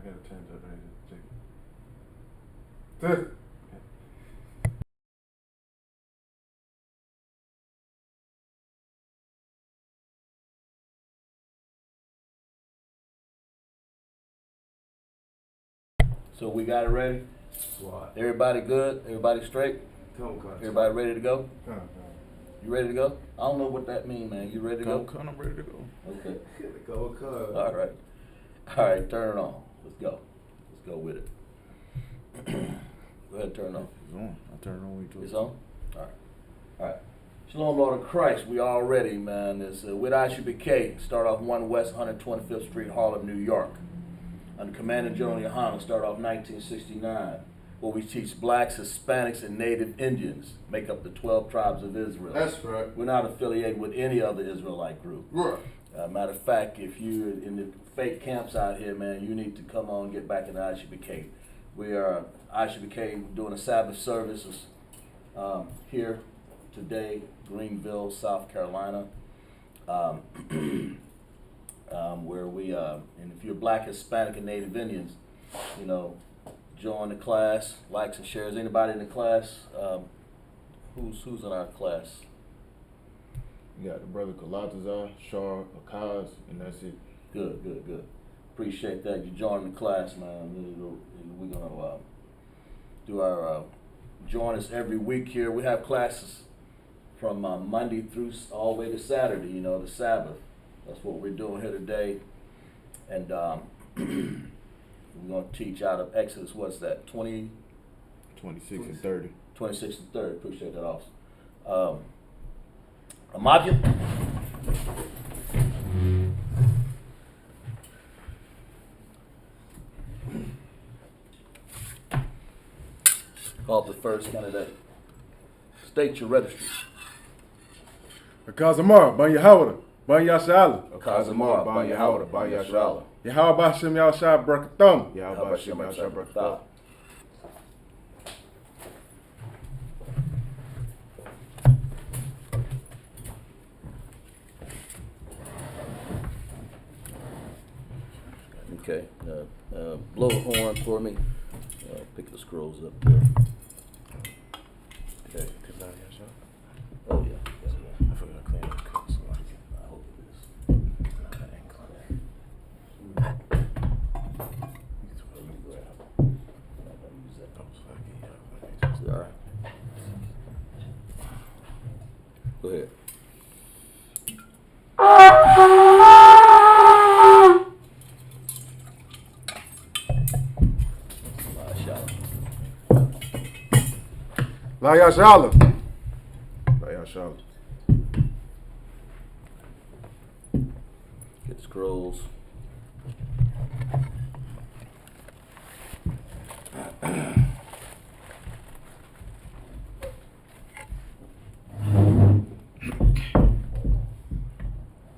gotta change that right here. So we got it ready? What? Everybody good? Everybody straight? Everybody ready to go? You ready to go? I don't know what that means, man. You ready to go? I'm ready to go. Okay. Go, cuz. All right. All right, turn it on. Let's go. Let's go with it. Go ahead and turn it on. It's on. I turn it on when you It's on? All right. All right. Shalom, Lord of Christ. We all ready, man. It's with I.S.U.P.K. Start off 1 West 125th Street, Harlem, New York. Under Commander General YAHANNA, start off 1969, where we teach blacks, Hispanics, and Native Indians make up the 12 tribes of Israel. That's right. We're not affiliated with any other Israelite group. Right. Matter of fact, if you're in the fake camps out here, man, you need to come on and get back in the I.S.U.P.K. We are I.S.U.P.K. doing a Sabbath service here today, Greenville, South Carolina. Where we, and if you're black, Hispanic, and Native Indians, you know, join the class, likes and shares. Anybody in the class? Who's in our class? You got the brother Kalatazar, Shar, Akaz, and that's it. Good, good, good. Appreciate that. You joining the class, man. We're gonna do our join us every week here. We have classes from Monday through all the way to Saturday. You know, the Sabbath. That's what we're doing here today. And we're going to teach out of Exodus, what's that, 26 and 30. 26 and 30, appreciate that also. Amadia? Call up the first candidate. State your registry. Akazamar, Ban Yahawada, Ban Yashala. Akazamar, Ban Yahawada, Ban Yashala. Yahawah Bashem Yahshua Brakatham. Yahweh Hashem Yahshua Barakatah. Okay, blow a horn for me. Pick the scrolls up there. Okay. Oh yeah. I forgot to clean up the cup, so I hope it is. All right. Go ahead. La Yashala. Yahshua. Get the scrolls.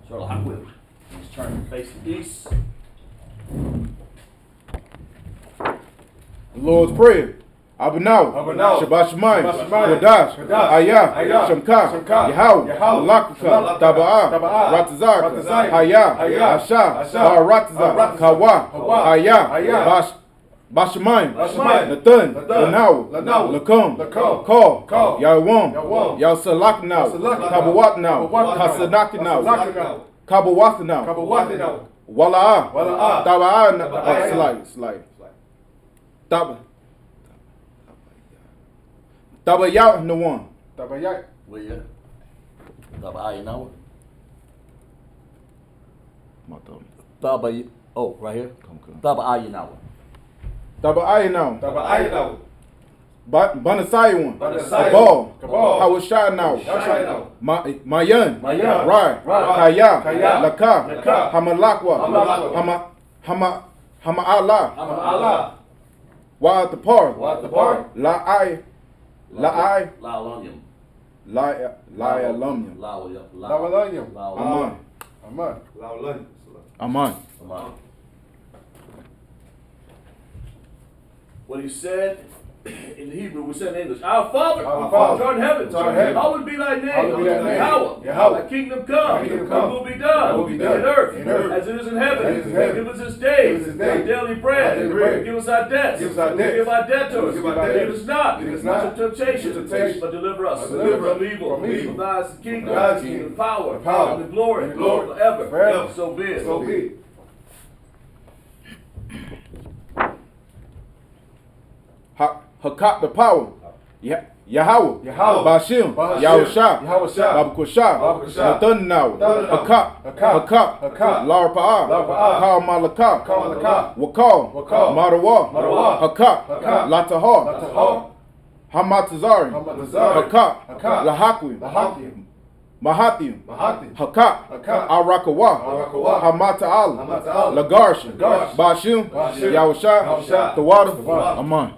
Shalom. He's turning facing east. The Lord's Prayer. Abanaw, Shabbat Shemayim, Kodash, Ayah, Shamka, Yahweh, Malakaka, Taba'ah, Ratazak, Hayah, Asha, Baratazak, Kawa, Ayah, Bashemayim, Nathan, Lanaw, Lakum, Call, Yahweh, Yahsalaknaw, Kabawatnaw, Kasanakinaw, Kabawatnaw, Wala'ah, Taba'ah, Slide. Tabayat no one. Tabayat. Where you? Taba'ah now. Taba'ah. Oh, right here. Taba'ah now. Tabayat now. Banasai one. Kabal. Hawashai now. Mayan. Rai. Kaya. Laka. Hamalakwa. Hama Allah. Wa at the par. La alumnium. Aman. What he said In the Hebrew, we said in English, Our Father, Father, art in heaven, hallowed be thy name, hallowed be thy name. Yahweh, thy kingdom come, thy will be done, in earth, as it is in heaven. Give us this day our daily bread. Give us our debts, forgive our debtors, lead us not into temptation, but deliver us from evil. For thine is the kingdom, the power, and the glory, forever. So be it. So be it. Hakak the power. Yahweh. Bashim. Yahusha. Babakusha. Nathanaw. Hakak. Larpa'a. Kal Malaka. Wakal. Marawa. Hakak. Latahar. Hamatazari. Hakak. Lahakwi. Mahathim. Hakak. Arakawa. Hamata'al. Lagarsha. Bashim. Yahusha. Tawada. Aman.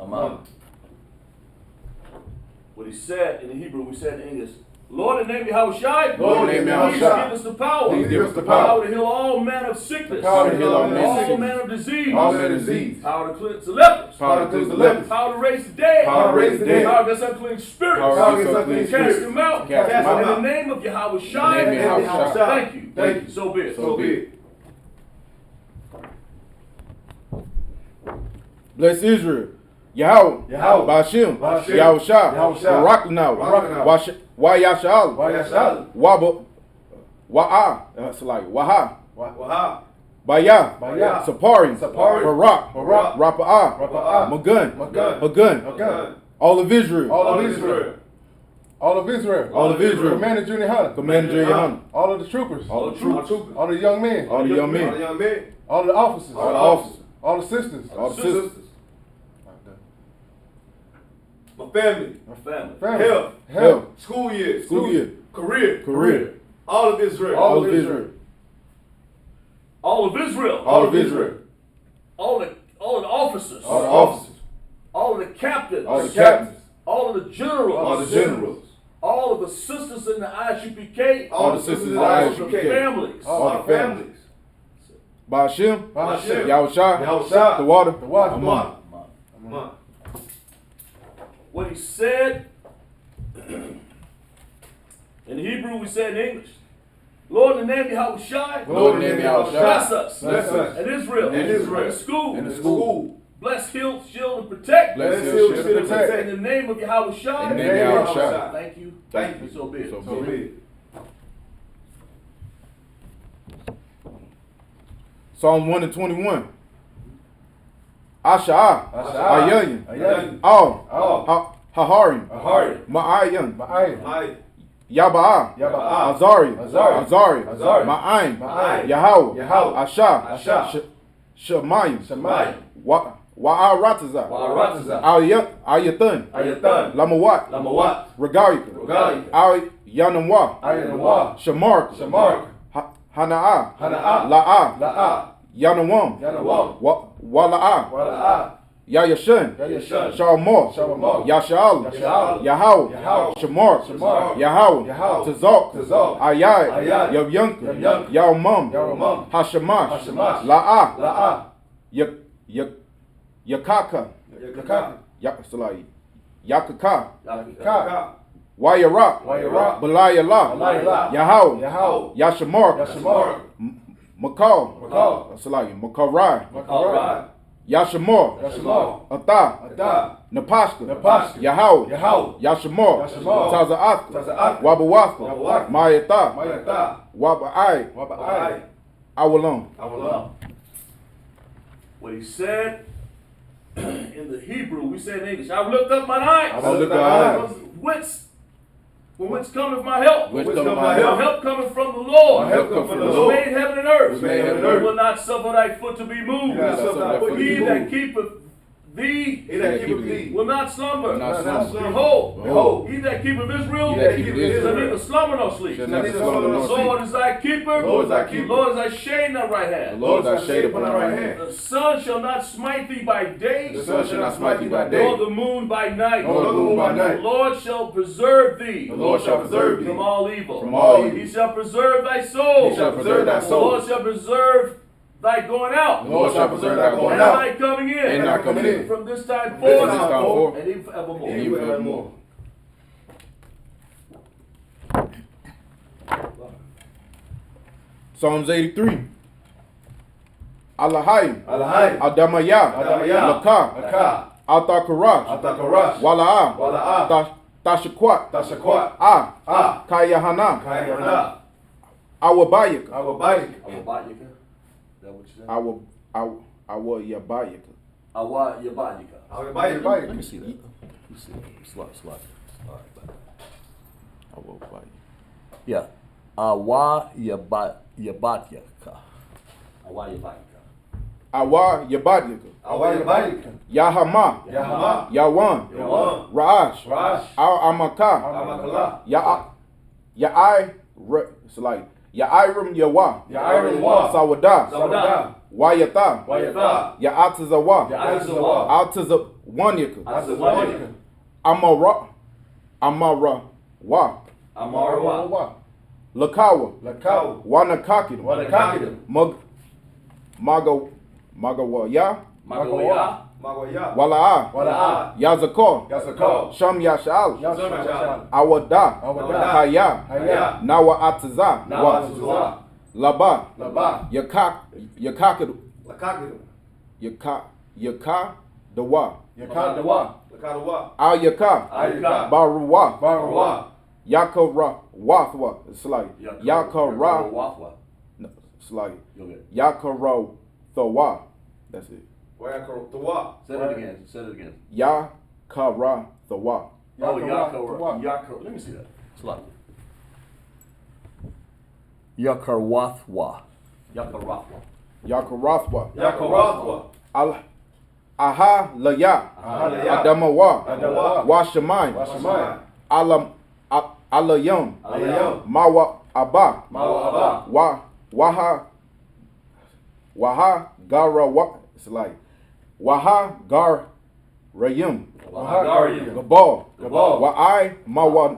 What he said in the Hebrew, we said in English. Lord, in the name of Yahushua, Lord, in the name of please Yahushua. give us the power. Please give us the power. To heal all manner of sickness. Power to heal all manner of all sickness. manner of disease. All manner of disease. Power to cleanse the lepers. Power to cleanse the lepers. Power to raise the dead. Power to raise the dead. Power against unclean spirits. Power against unclean Cast spirits. them out. Cast them out. In the name of Yahushua. In the name of Yahushua. Thank you. Thank you. So be it. So be it. Bless Israel. Yahweh. Bashim. Yahusha. Baraknaw. Wayashal. Wa'a. That's like Waha. Baya. Sapari. Barak. Rapa'a. Magun. All of Israel. All of Israel. Commander Junior Hunter. All of the troopers. All the young men. All the officers. All the sisters. My family. Health. School year. Career. All of Israel. All of Israel. All the officers. All of the captains. All of the generals. All of the sisters in the I.S.U.P.K. All the sisters in the I.S.U.P.K. Families. All the families. Bashim. Yahusha. Yahusha. The water. Aman. What he said in Hebrew, we said in English. Lord, in the name of Yahushua. Bless us. And Israel. In the school. Bless, heal, shield, and protect. Bless, heal, shield, and protect. In the name of Yahushua. In the name of Yahushua. Thank you. So be it. So be it. Psalm 1 and 21. Asha'a. Ayayin. Haharim. Ma'ayan. Yaba'a. Azari. Ma'ayin. Yahweh. Asha. Shemayim. Wa'arataza. Ayathan. Lamawat. Regalia. Yanamwa. Shamark. Hana'a. La'a. Yanawam. Wala'a. Yayashin. Shalmor. Yashal. Yahweh. Shamar. Yahweh. Tazok. Ayai. Yavyunka. Yawmum. Hashamash. La'a. Yakaka. Yakaka. Wayarak. Balayala. Yahweh. Yashamar. Makal. Makarai. Yashamor. Atha. Napashka. Yahweh. Yashamor. Taza'ath. Wabawatha. Mayatha. Waba'ai. Awalon. What he said in the Hebrew, we said in English. I lift up mine eyes. Whence cometh my help? My help cometh from the Lord. Who made heaven and earth. He will not suffer thy foot to be moved. For he that keepeth thee will not slumber. Behold, he that keepeth Israel shall neither slumber nor sleep. The Lord is thy keeper. The Lord is thy shade in thy right hand. The sun shall not smite thee by day. Nor the moon by night. The Lord shall preserve thee. From all evil. He shall preserve thy soul. The Lord shall preserve thy going out. The Lord shall preserve thy going And out. thy coming in. And thy coming in. From this time From this forth. time forth. And even forevermore. And even forevermore. Psalms 83. Alahai. Alahai. Adamaya. Adamaya. Laka. Laka. Altakarash. Altakarash. Wala'a. Wala'a. Tashakwat. Tashakwat. Ah. Kayahana. Kayahana. Awabayaka. Awabayaka. Awabayaka. Is that what you said? Awayabayaka. Awayabayaka. Awabayaka. Let me see that. Let me see that. Slide. All right. Awabayaka. Yeah. Awayabayaka. Awayabayaka. Awayabayaka. Awayabayaka. Yahama. Yahama. Yawan. Yawan. Ra'ash. Ra'ash. Al-Amakah. Amakala. It's like Ya'irim Yawa. Ya'irim Wa. Sawada. Sawada. Wayata. Wayata. Ya'atazawa. Ya'atazawa. Altazawanyaka. Azawanyaka. Amara. Wa. Amarawa. Lakawa. Lakawa. Wanakakid. Wanakakid. Magawaya. Magawaya. Magawaya. Wala'a. Wala'a. Yazakor. Yazakor. Sham Yashal. Yashal. Awada. Awada. Haya. Haya. Nawa Ataza. Nawazuzah. Laba. Laba. Yakakid. Lakakidu. Yaka. Dawa. Yakadawa. Lakadawa. Al Yaka. Ayaka. Baruwa. Barawa. Yakara Wathwa. It's like Yakara. Wathwa. No, it's like Okay. Yakara Thawa. That's it. Wayakarawa. Say it again. Yakara Thawa. Oh, Yakar. Let me see that. Slide. Yakarwathwa. Yakarathwa. Yakarathwa. Aha Laya. Ahalaya. Adamawa. Adawa. Washamai. Washamai. Alayam. Alayam. Mawa Abba. Mawa Abba. Waha Gara. It's like Waha Gar Rayim. Wahagarium. Gabal. Gabal. Wa'ai Mawan.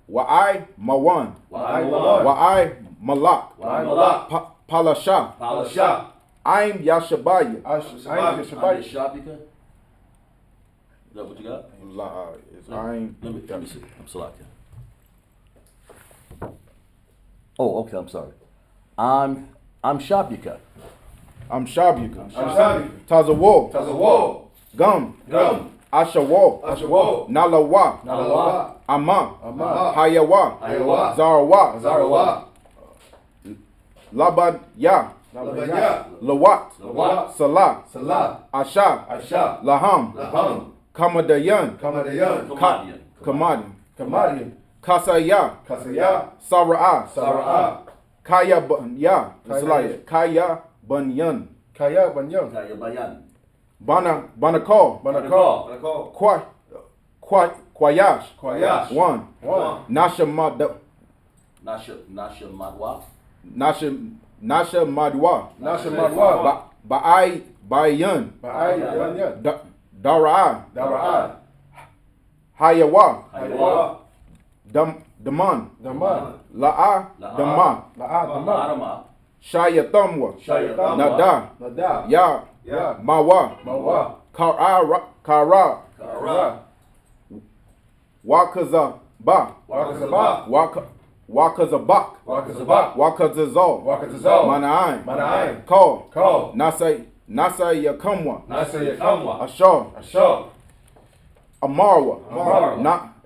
Wa'ai Mawan. Wa'ai Wa'ai Malak. Malak. Palasha. Palasha. I'm Yashabaya. I'm Is Yashabaya. that what you got? I'm. Let me see. I'm Salakia. Oh, okay. I'm sorry. I'm Shabika. I'm Shabika. I'm Shabika. Tazawo. Tazawo. Gum. Gum. Ashawo. Ashawo. Nalawa. Nalawa. Ama. Ama. Hayawa. Hayawa. Zarawa. Zarawa. Labadya. Labaya. Lawat. Lawat. Salah. Salah. Asha. Asha. Laham. Laham. Kamadayan. Kamadayan. Kamadian. Kamadian. Kasaya. Kasaya. Sara'a. Sara'a. Kaya Banya. It's like Kaya Banyan. Kaya Banyan. Bayan. Banakal. Banakal. Kwayash. Kwayash. One. Nasha Madwa. Nasha Madwa. Nasha Madwa. Ba'ai Bayan. Ba'ai Banyan. Dara'a. Dara'a. Hayawa. Daman. Daman. La'a. Dama. La'a. Dama. Shayatamwa. Shayatamwa. Nada. Nada. Ya. Ya. Mawa. Mawa. Kara. Kara. Wakazaba. Wakazaba. Wakazabak. Wakazabak. Wakazazal. Wakazazal. Manaim. Manaim. Call. Call. Nasai Yakamwa. Nasa Yakamwa. Ashar. Ashar. Amarwa. Amarwa.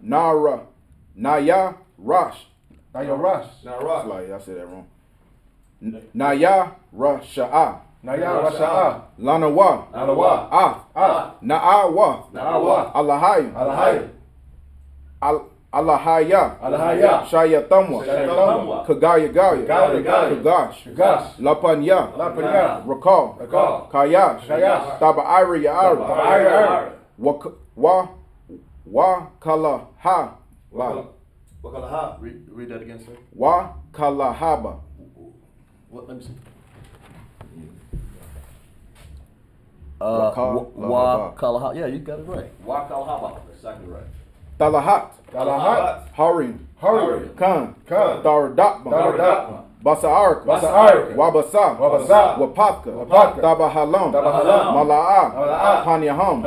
Nara. Naya Rash. Naya Rash. It's like I said that wrong. Naya Rasha'a. Naya Rasha'a. Lanawa. Lanawa. Na'awa. Na'awa. Alahaya. Alahaya. Alahaya. Alahaya. Shayatamwa. Shayatamwa. Kagaya. Kagaya. Kagash. Gash. Lapanya. Lapanya. Rakal. Rakal. Kayash. Kayash. Taba'ari Ya'ara. Taba'ari. Wakalaha. Wakalaha. Read that again, sir. Wakalahaba. What? Let me see. Wakalaha. Yeah, you got it right. Wakalahaba. That's exactly right. Talahat. Talahat. Harim. Harim. Khan. Khan. Daradakma. Daradakma. Basa'arka, Wabasa, Wapaka, Tabahalam, Mala'a, Panyaham,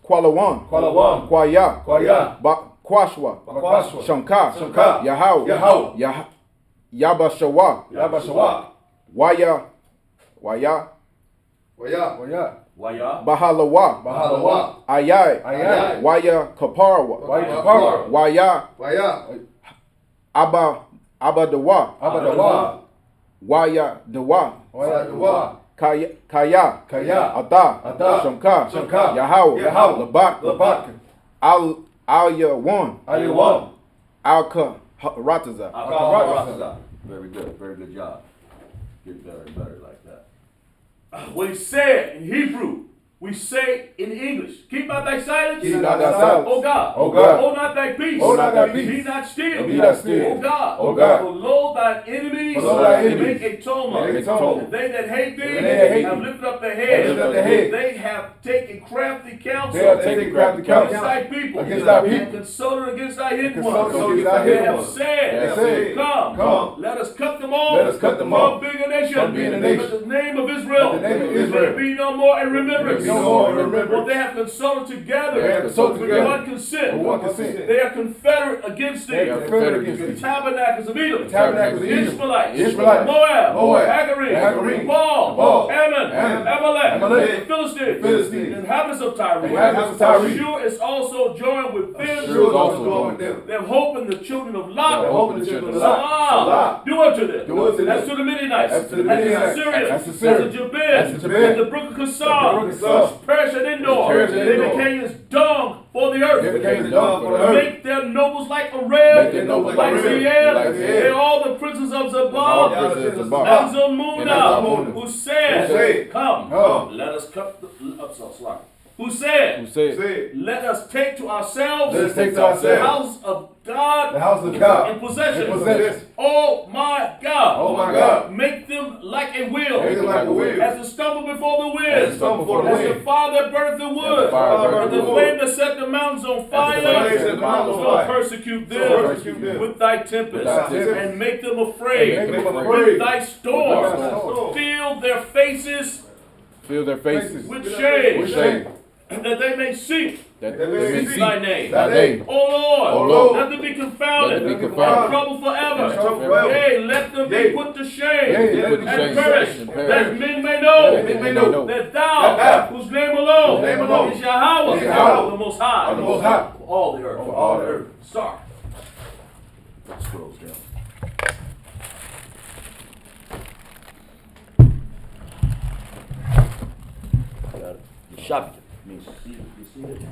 Kualawan, Kwaya, Kwashwa, Shamka, Yahau, Yabashawa, Waya, Bahalawa, Ayai, Waya Kaparwa, Waya, Abadawa, Waya Dawa, Kaya, Ata, Shamka, Yahau, Labak, Al-Yawan, Alka Rataza. Very good job. Get better and better like that. What he said in Hebrew, we say in English. Keep not thy silence. Keep not thy silence. O God. O God. Hold not thy peace. Hold not thy peace. Be not still. Be not still. O God. O God. For lo thy enemies. For thy enemies. Make a tumult. Make a tumult. And they that hate thee. And they that hate have thee. lifted up their heads. Have lifted up their heads. They have taken crafty counsel. They have taken crafty counsel. Against thy people. Against thy people. And consulted against thy hidden Consulted ones. against thy They hidden have ones. said. They said, Come. Let us cut them off. Let us cut them off. From being a nation. From being a nation. But the name of Israel. The name of Let Israel. it be no more a remembrance. Be no more a remembrance. For they have consulted together. They have consulted with together. one consent. With one consent. They are confederate against thee. They are confederate against The thee. tabernacles of Edom. The tabernacles of Edom. Ishmaelites. Ishmaelites. Moab. Moab. Hagarim. Baal. Baal. Ammon. Amalek. The Philistines. Philistines. The inhabitants of Tyre. The inhabitants of Tyre. Ashur is also joined with them. Ashur is also joined with them. They have hope in the children of Lot. They have hope in the children of Lot. Salah. Do unto them. Do unto them. As to the Midianites. As to the Midianites. As As to to Syria. Jabin. As to Jabin. And the brook of The brook Kissar. of Kissar. Perish at Endor. Perish at They Endor. became as dung for the earth. They became dung for the earth. Make their nobles like a red, Make their nobles like like red, Zieb, like Zieb. and all the princes of All Zabal, princes of and Zabal. Zalmunna, who said, Come, Come. let us cut the sorry. Who said, Let us take to ourselves Let us take to the ourselves house of God the house of God in possession. in possession. Oh my God. Oh my God. Make them like a wheel. Make them like a wheel. As to stumble before the wind. As to stumble before the As wind. the fire that burneth the wood. fire that And burneth the the flame that set the mountains on fire. flame that set the mountains on So fire. persecute So them persecute them. with thy tempest. With thy tempest. And make them afraid. And make them With afraid. thy storm. With thy storm. Fill their faces Fill their faces with shame. With shame. That they may seek that That they may see see thy name. thy name. O Lord, O Lord, let them be confounded, let them be and confounded, trouble forever. and trouble forever. Yea, let them Yea. be put to Yea, shame, let them be and put to perish, shame, and that perish. men may know, That men may know that that thou, thou, whose name alone, whose name alone is Yahweh, is Yahweh, the Most High, the Most High, for all the earth, for all the earth. Start. Scrolls down. Got it. Shop it. You see it?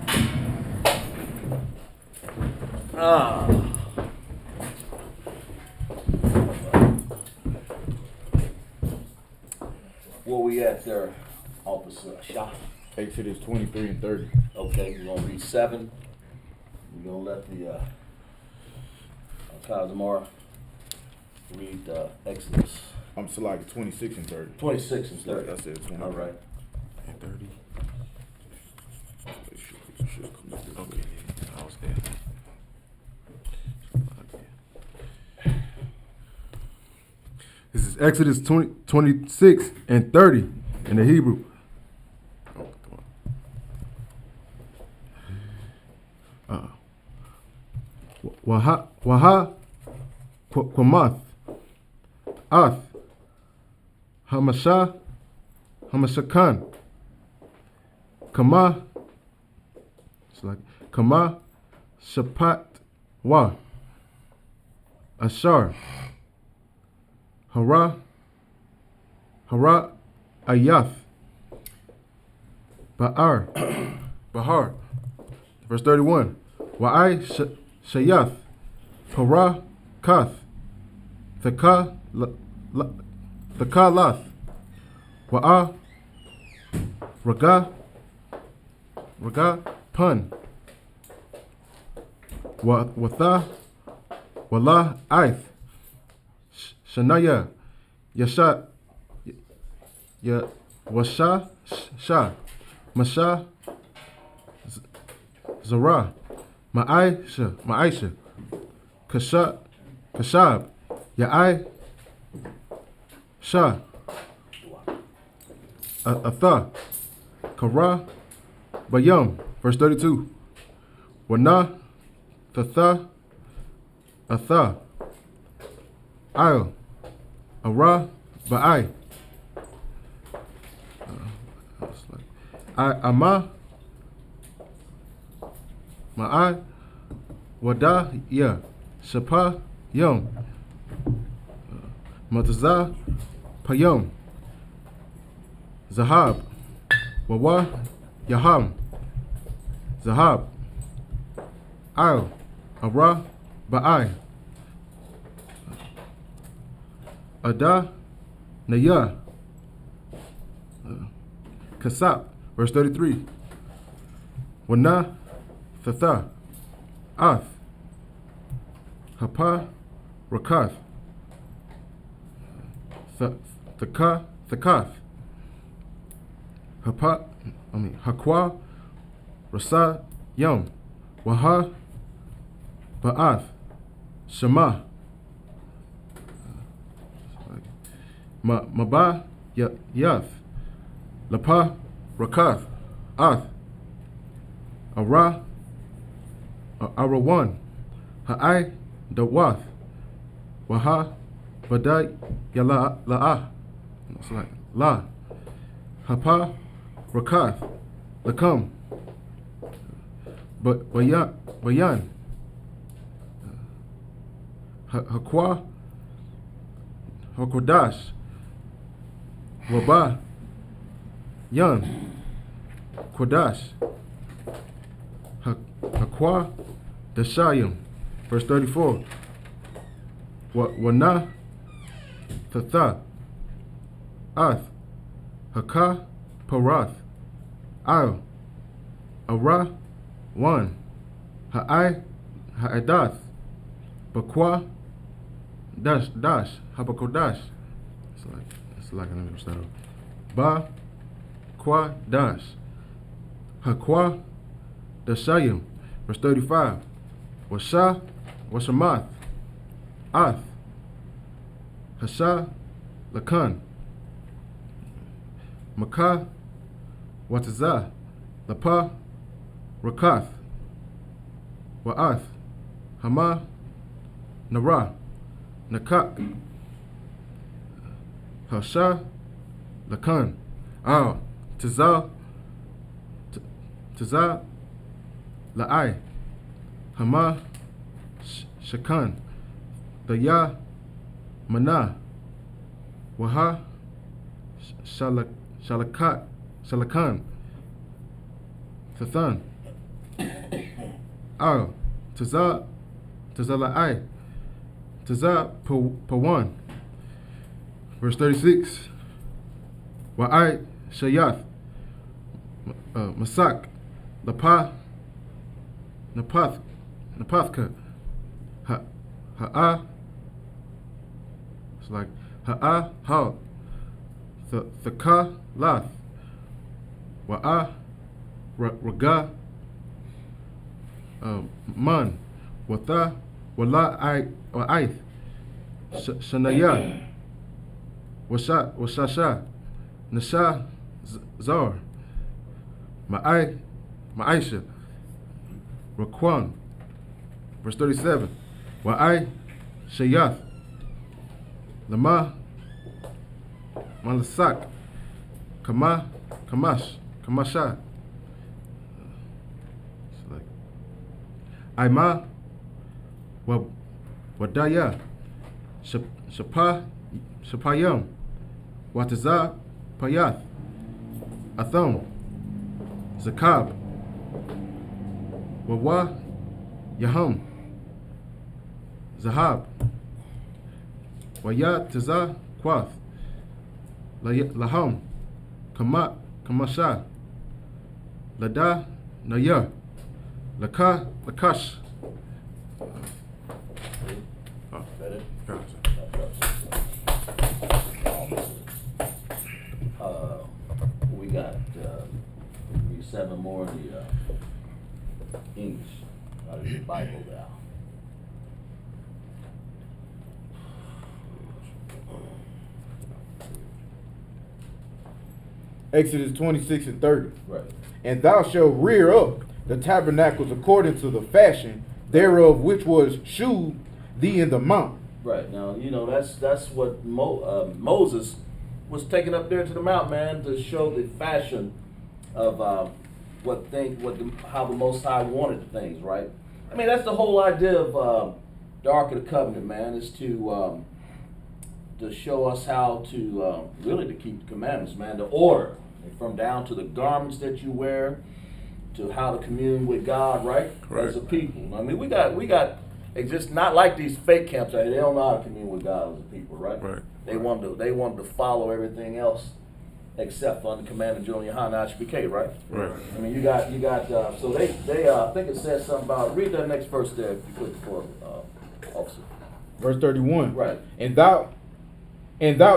Where we at there, Officer Shah? Exodus 23 and 30. Okay, we're gonna read 7. We're gonna let the Kazamara read Exodus I'm still like 26 and 30. 26 and 30. I said 23 All right. and 30. Okay, I was there. This is Exodus 26 and 30 in the Hebrew. Waha Kwamath Ath Hamashakan Kama, it's like Kama Shapat Wa Ashar Hara Ayath Bahar. Verse 31. Wa'ai Shayath Hara Kath Thaka Lath Wa'a Raga Pun Watha Wala Aith Shanaya Yasha Ya Washa Shah Masha Zara Ma'aisha Kashab Ya'ai Sha. Atha. Kara. Bayam. Verse 32. Wana. Thatha. Atha. I'll. Ara. Ba'ai. Ama. Ma'ai. Wada. Ya. Shapa. Yom. Mataza. Payom. Zahab. Wawa. Yaham. Zahab. I'll. Ara. Ba'ai. Ada. Naya. Kasap. Verse 33. Wana. Thatha. Ath. Hapa. Rakath. Thakath. Hakwa. Rasa. Yom. Waha. Ba'ath. Shema. Maba. Yath. Lapa. Rakath. Ath. Ara. Arawan. Ha'ai. Dawath. Waha. Badai. Yala. La'ah. It's like La. Hapa. Rakath. Lakam. Bayan. Hakwa. Hakodash. Waba. Yan. Kodash. Hakwa. Dashayim. Verse 34. Wana. Thatha. Ath. Haka. Parath. Al. Ara. One. Ha'ai. Ha'adath. Bakwa. Dash. Habakodash. It's like an start over. Ba. Kwa. Dash. Hakwa. Dashayim. Verse 35. Washa. Washamath. Ath. Hasha. Lakan. Makah. Watazah. Lapa. Rakath. Wa'ath. Hama. Nara. Nakak. Hasha. Lakan. Al. Tizah. La'ai. Hama. Shakan. Daya. Mana. Waha. Shalakan. Thathan. Al. Tazala'ai. Tazah Pawan. Verse 36. Wa'ai Shayath. Masak. Lapa. Napathka. Ha'a. It's like Ha'a. Ha. Thaka. Lath. Wa'a. Raga. Man. Watha. Wala. Aith. Shanaya. Washasha. Nasha. Zar. Ma'aisha. Raquan. Verse 37. Wa'ai. Shayath. Lama. Malasak. Kamasha. It's like Aima. Wadaya. Shapayam. Wataza. Payath. Atham. Zakab. Wawa. Yaham. Zahab. Waya Taza Quath. Laham. Kamasha. Lada Naya. Lakash. We got 7 more of the English out of the Bible now. Exodus 26 and 30. Right. And thou shalt rear up the tabernacles according to the fashion thereof which was shewed thee in the mount. Right. Now, you know, that's what Moses was taken up there to the mount, man, to show the fashion of how the Most High wanted things, right? I mean, that's the whole idea of the Ark of the Covenant, man, is to show us how to really to keep the commandments, man, the order, from down to the garments that you wear, to how to commune with God, right? As a people. I mean, we got. It's just not like these fake camps out here. They don't know how to commune with God as a people, right? They want to follow everything else except for the command of General YAHANNA I.S.U.P.K, right? I mean, you got. So they I think it says something about. Read that next verse there, if you could, for officer. Verse 31. Right. And thou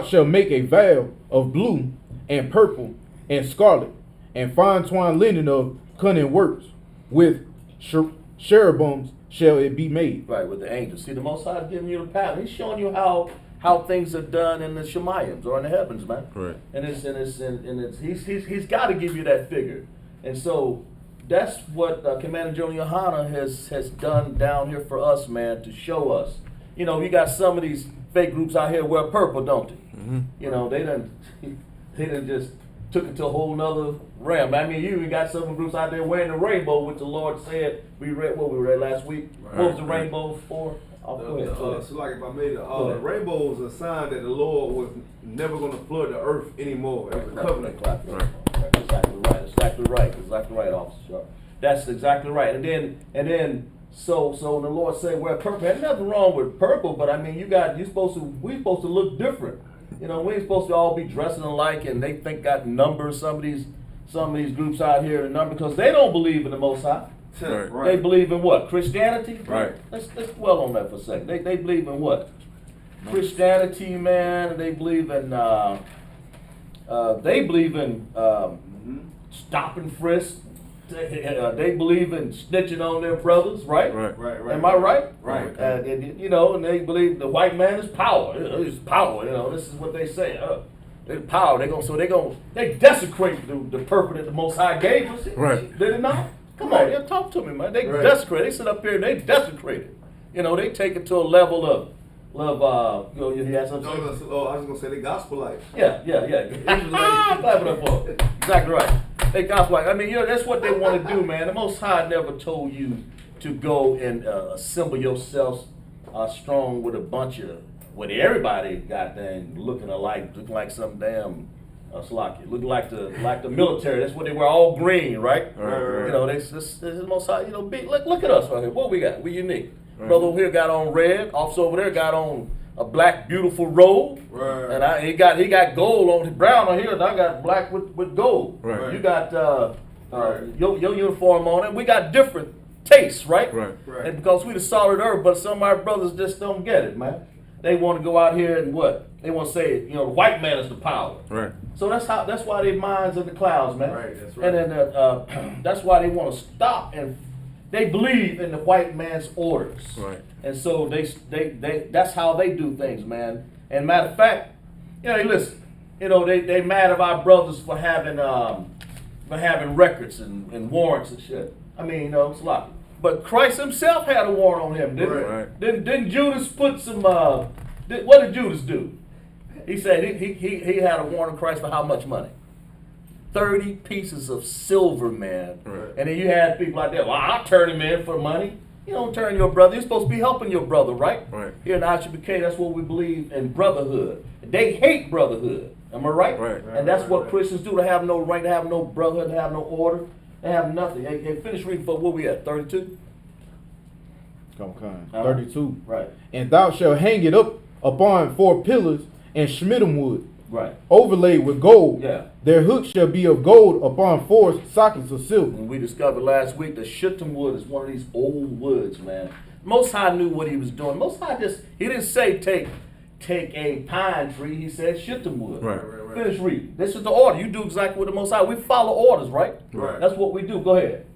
shalt make a veil of blue and purple and scarlet and fine twined linen of cunning works, with cherubims shall it be made. Right, with the angels. See, the Most High is giving you the pattern. He's showing you how things are done in the Shemayim or in the heavens, man. Right. And he's got to give you that figure. And so that's what Commander General YAHANNA has done down here for us, man, to show us. You know, you got some of these fake groups out here wear purple, don't they? Mm-hmm. You know, they done just took it to a whole nother realm. I mean, you even got some groups out there wearing the rainbow, which the Lord said we read last week. What was the rainbow for? Go ahead. So like if I made a rainbow was a sign that the Lord was never going to flood the earth anymore. It was a covenant. Exactly right, officer. That's exactly right. And then so when the Lord said wear purple, there's nothing wrong with purple, but I mean we're supposed to look different. You know, we ain't supposed to all be dressing alike, and they think got numbers. Some of these groups out here, the number, because they don't believe in the Most High. Right. They believe in what? Christianity? Right. Let's dwell on that for a second. They believe in what? Christianity, man. And they believe in stop and frisk. They believe in snitching on their brothers, right? Right. Am I right? Right. And and they believe the white man is power. It's power. You know, this is what they say. They're power. They desecrate the purpose that the Most High gave us. Right. Did it not? Come on, yeah, talk to me, man. They desecrate. They sit up here and they desecrate it. You know, they take it to a level of you had something. I was gonna say they gospel life. Yeah. Clap it up for it. Exactly right. They gospel life. I mean, that's what they want to do, man. The Most High never told you to go and assemble yourself strong with a bunch of everybody got dang looking like some damn looking like the military. That's what they wear, all green, right? Right. You know, this is the Most High. You know, look at us right here. What we got? We unique. Brother over here got on red. Officer over there got on a black, beautiful robe. Right. And he got gold on his brown on here, and I got black with gold. Right. You got your uniform on it. We got different tastes, right? Right. And because we the solid earth, but some of our brothers just don't get it, man. They want to go out here and what? They want to say, the white man is the power. Right. So that's why their minds in the clouds, man. Right, that's right. And then that's why they want to stop, and they believe in the white man's orders. Right. And so they that's how they do things, man. And matter of fact, listen, they mad at our brothers for having records and warrants and shit. I mean, it's a lot. But Christ himself had a warrant on him, didn't he? Right. Didn't Judas put some? What did Judas do? He said he had a warrant on Christ for how much money? 30 pieces of silver, man. Right. And then you had people like that. Well, I'll turn him in for money. You don't turn your brother. You're supposed to be helping your brother, right? Right. Here in I.S.U.P.K, that's what we believe in, brotherhood. They hate brotherhood. Am I right? Right. And that's what Christians do. They have no right, they have no brotherhood, they have no order. They have nothing. Hey, finish reading for where we at, 32? Come on. Uh-huh. 32. Right. And thou shalt hang it up upon 4 pillars and shmittim wood, Right. overlaid with gold. Yeah. Their hooks shall be of gold upon 4 sockets of silver. And we discovered last week that shittim wood is one of these old woods, man. Most High knew what he was doing. Most High he didn't say take a pine tree. He said shittim wood. Right. Finish reading. This is the order. You do exactly what the Most High. We follow orders, right? Right. That's what we do. Go ahead.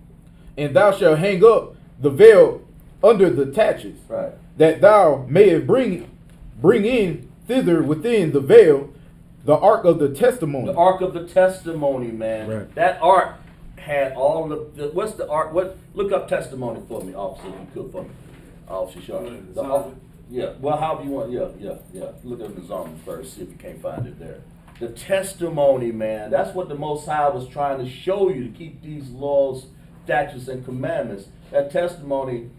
And thou shalt hang up the veil under the taches, Right. that thou mayest bring in thither within the veil The ark of the testimony. The ark of the testimony, man. Right. That ark had all of the, what's the ark? What? Look up testimony for me, officer, if you could for me. Officer Sharp. The ark. Yeah. Well, however you want. Yeah. Look up the zombie first. See if you can't find it there. The testimony, man. That's what the Most High was trying to show you, to keep these laws, statutes, and commandments. That testimony.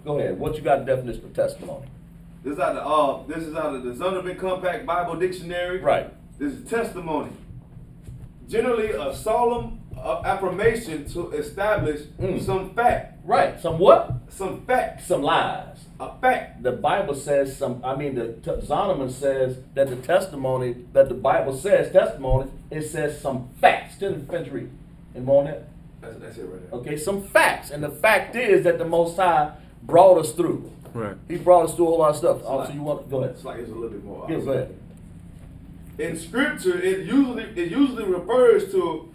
Go ahead. What you got definition of testimony? This is out of the Zondervan Compact Bible Dictionary. Right. This is testimony. Generally a solemn affirmation to establish some fact. Right. Some what? Some fact. Some lies. A fact. The Bible says Zondervan says that the testimony, that the Bible says testimony, it says some facts. Still in French read. And on that? That's it right there. Okay, some facts. And the fact is that the Most High brought us through. Right. He brought us through a whole lot of stuff. So Officer, you want to go ahead? It's like it's a little bit more. Yeah, go ahead. In scripture, it usually refers to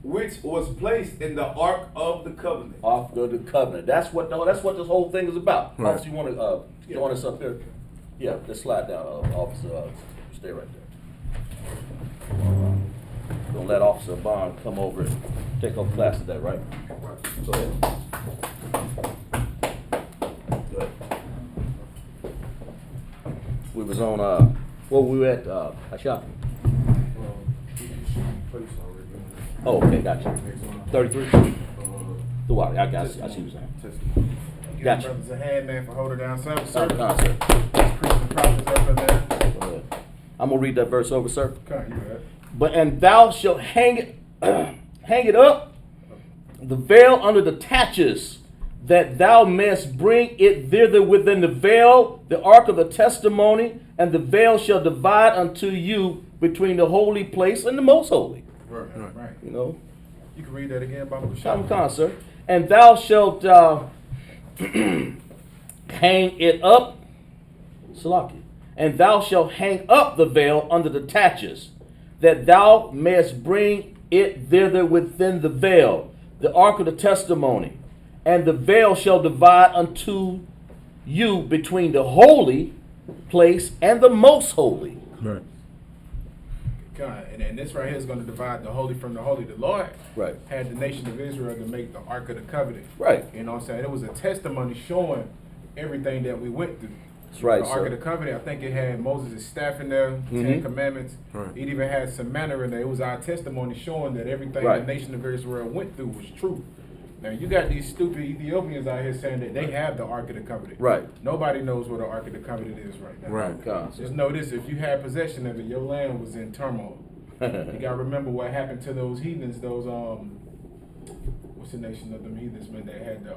which was placed in the Ark of the Covenant. Ark of the Covenant. That's what this whole thing is about. Right. Officer, you want to join us up here? Yeah, just slide down, officer. Stay right there. Don't let Officer Bond come over and take over class today, right? Go ahead. Go ahead. We was on, we were at, I.S.U.P.K. Oh, okay, gotcha. 33? Throughout, I see what you're saying. Gotcha. Brothers a hand, man, for holding down service. Sir, sir. Priests and prophets up in there. Go ahead. I'm gonna read that verse over, sir. Come, you got it. And thou shalt hang it up, the veil under the taches, that thou mayest bring it thither within the veil, the ark of the testimony, and the veil shall divide unto you between the holy place and the most holy. Right. You know? You can read that again, Baba. Come, sir. And thou shalt hang it up, Salaki, and thou shalt hang up the veil under the taches, that thou mayest bring it thither within the veil, the ark of the testimony, and the veil shall divide unto you between the holy place and the most holy. Right. And this right here is going to divide the holy from the holy. The Lord had the nation of Israel to make the Ark of the Covenant. Right. You know what I'm saying? It was a testimony showing everything that we went through. That's right, The Ark of the Covenant, I think it had Moses' staff in there, 10 Commandments. Right. It even had some manna in there. It was our testimony showing that everything the nation of Israel went through was true. Now, you got these stupid Ethiopians out here saying that they have the Ark of the Covenant. Right. Nobody knows what the Ark of the Covenant is right now. Right. Just know this, if you had possession of it, your land was in turmoil. You got to remember what happened to those heathens, those, what's the nation of them heathens, man, that had the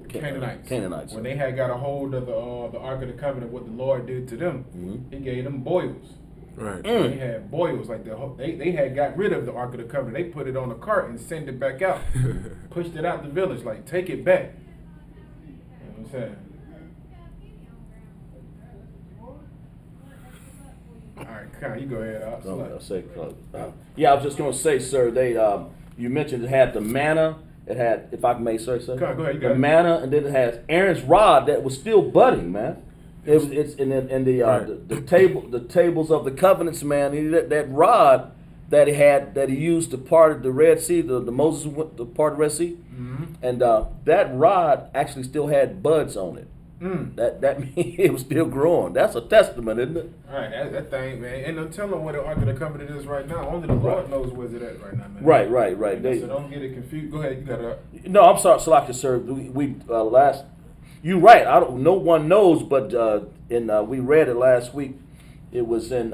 Canaanites. When they had got a hold of the Ark of the Covenant, what the Lord did to them, he gave them boils. Right. They had boils, like they had got rid of the Ark of the Covenant. They put it on a cart and sent it back out. Pushed it out the village, like, take it back. You know what I'm saying? All right, Con, you go ahead. I was just going to say, sir, they you mentioned it had the manna. It had, if I may say so, go ahead, you got the manna, and then it has Aaron's rod that was still budding, man. It's in the tables of the covenants, man. That rod that he used to part the Red Sea, the Moses went to part the Red Sea, and that rod actually still had buds on it. That means it was still growing. That's a testament, isn't it? All right, that thing, man. And I'm telling them what the Ark of the Covenant is right now. Only the Lord knows where's it at right now, man. Right. So don't get it confused. Go ahead, you got it. No, I'm sorry, Salaki, sir. You're right. No one knows, but we read it last week. It was in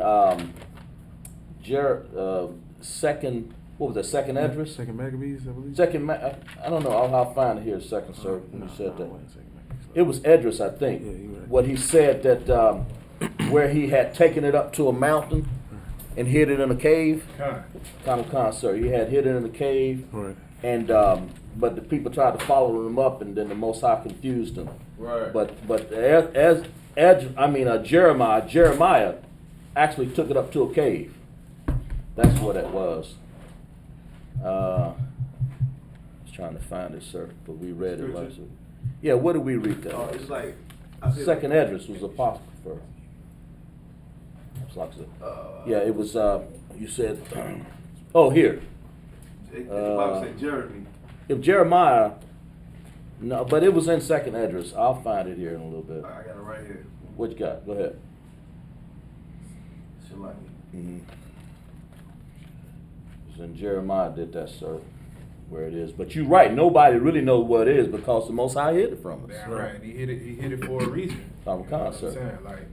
second. What was that? Second Esdras? Second Maccabees, I believe. I don't know. I'll find it here. Second, sir. When you said that. It was Esdras, I think. Yeah, you're right. What he said that where he had taken it up to a mountain and hid it in a cave. Sir. He had hid it in a cave. Right. And but the people tried to follow him up, and then the Most High confused them. Right. But Jeremiah actually took it up to a cave. That's what it was. I was trying to find it, sir, but we read it last week. Yeah, what did we read that? It's like Second Esdras was apocryphal. Yeah, it was, you said, oh, here. The Bible said Jeremy. If Jeremiah, no, but it was in second address. I'll find it here in a little bit. I got it right here. What you got? Go ahead. Shalom. Mm-hmm. And Jeremiah did that, sir, where it is. But you're right. Nobody really knows what it is because the Most High hid it from us. Damn right. He hid it for a reason. I'm saying? Like,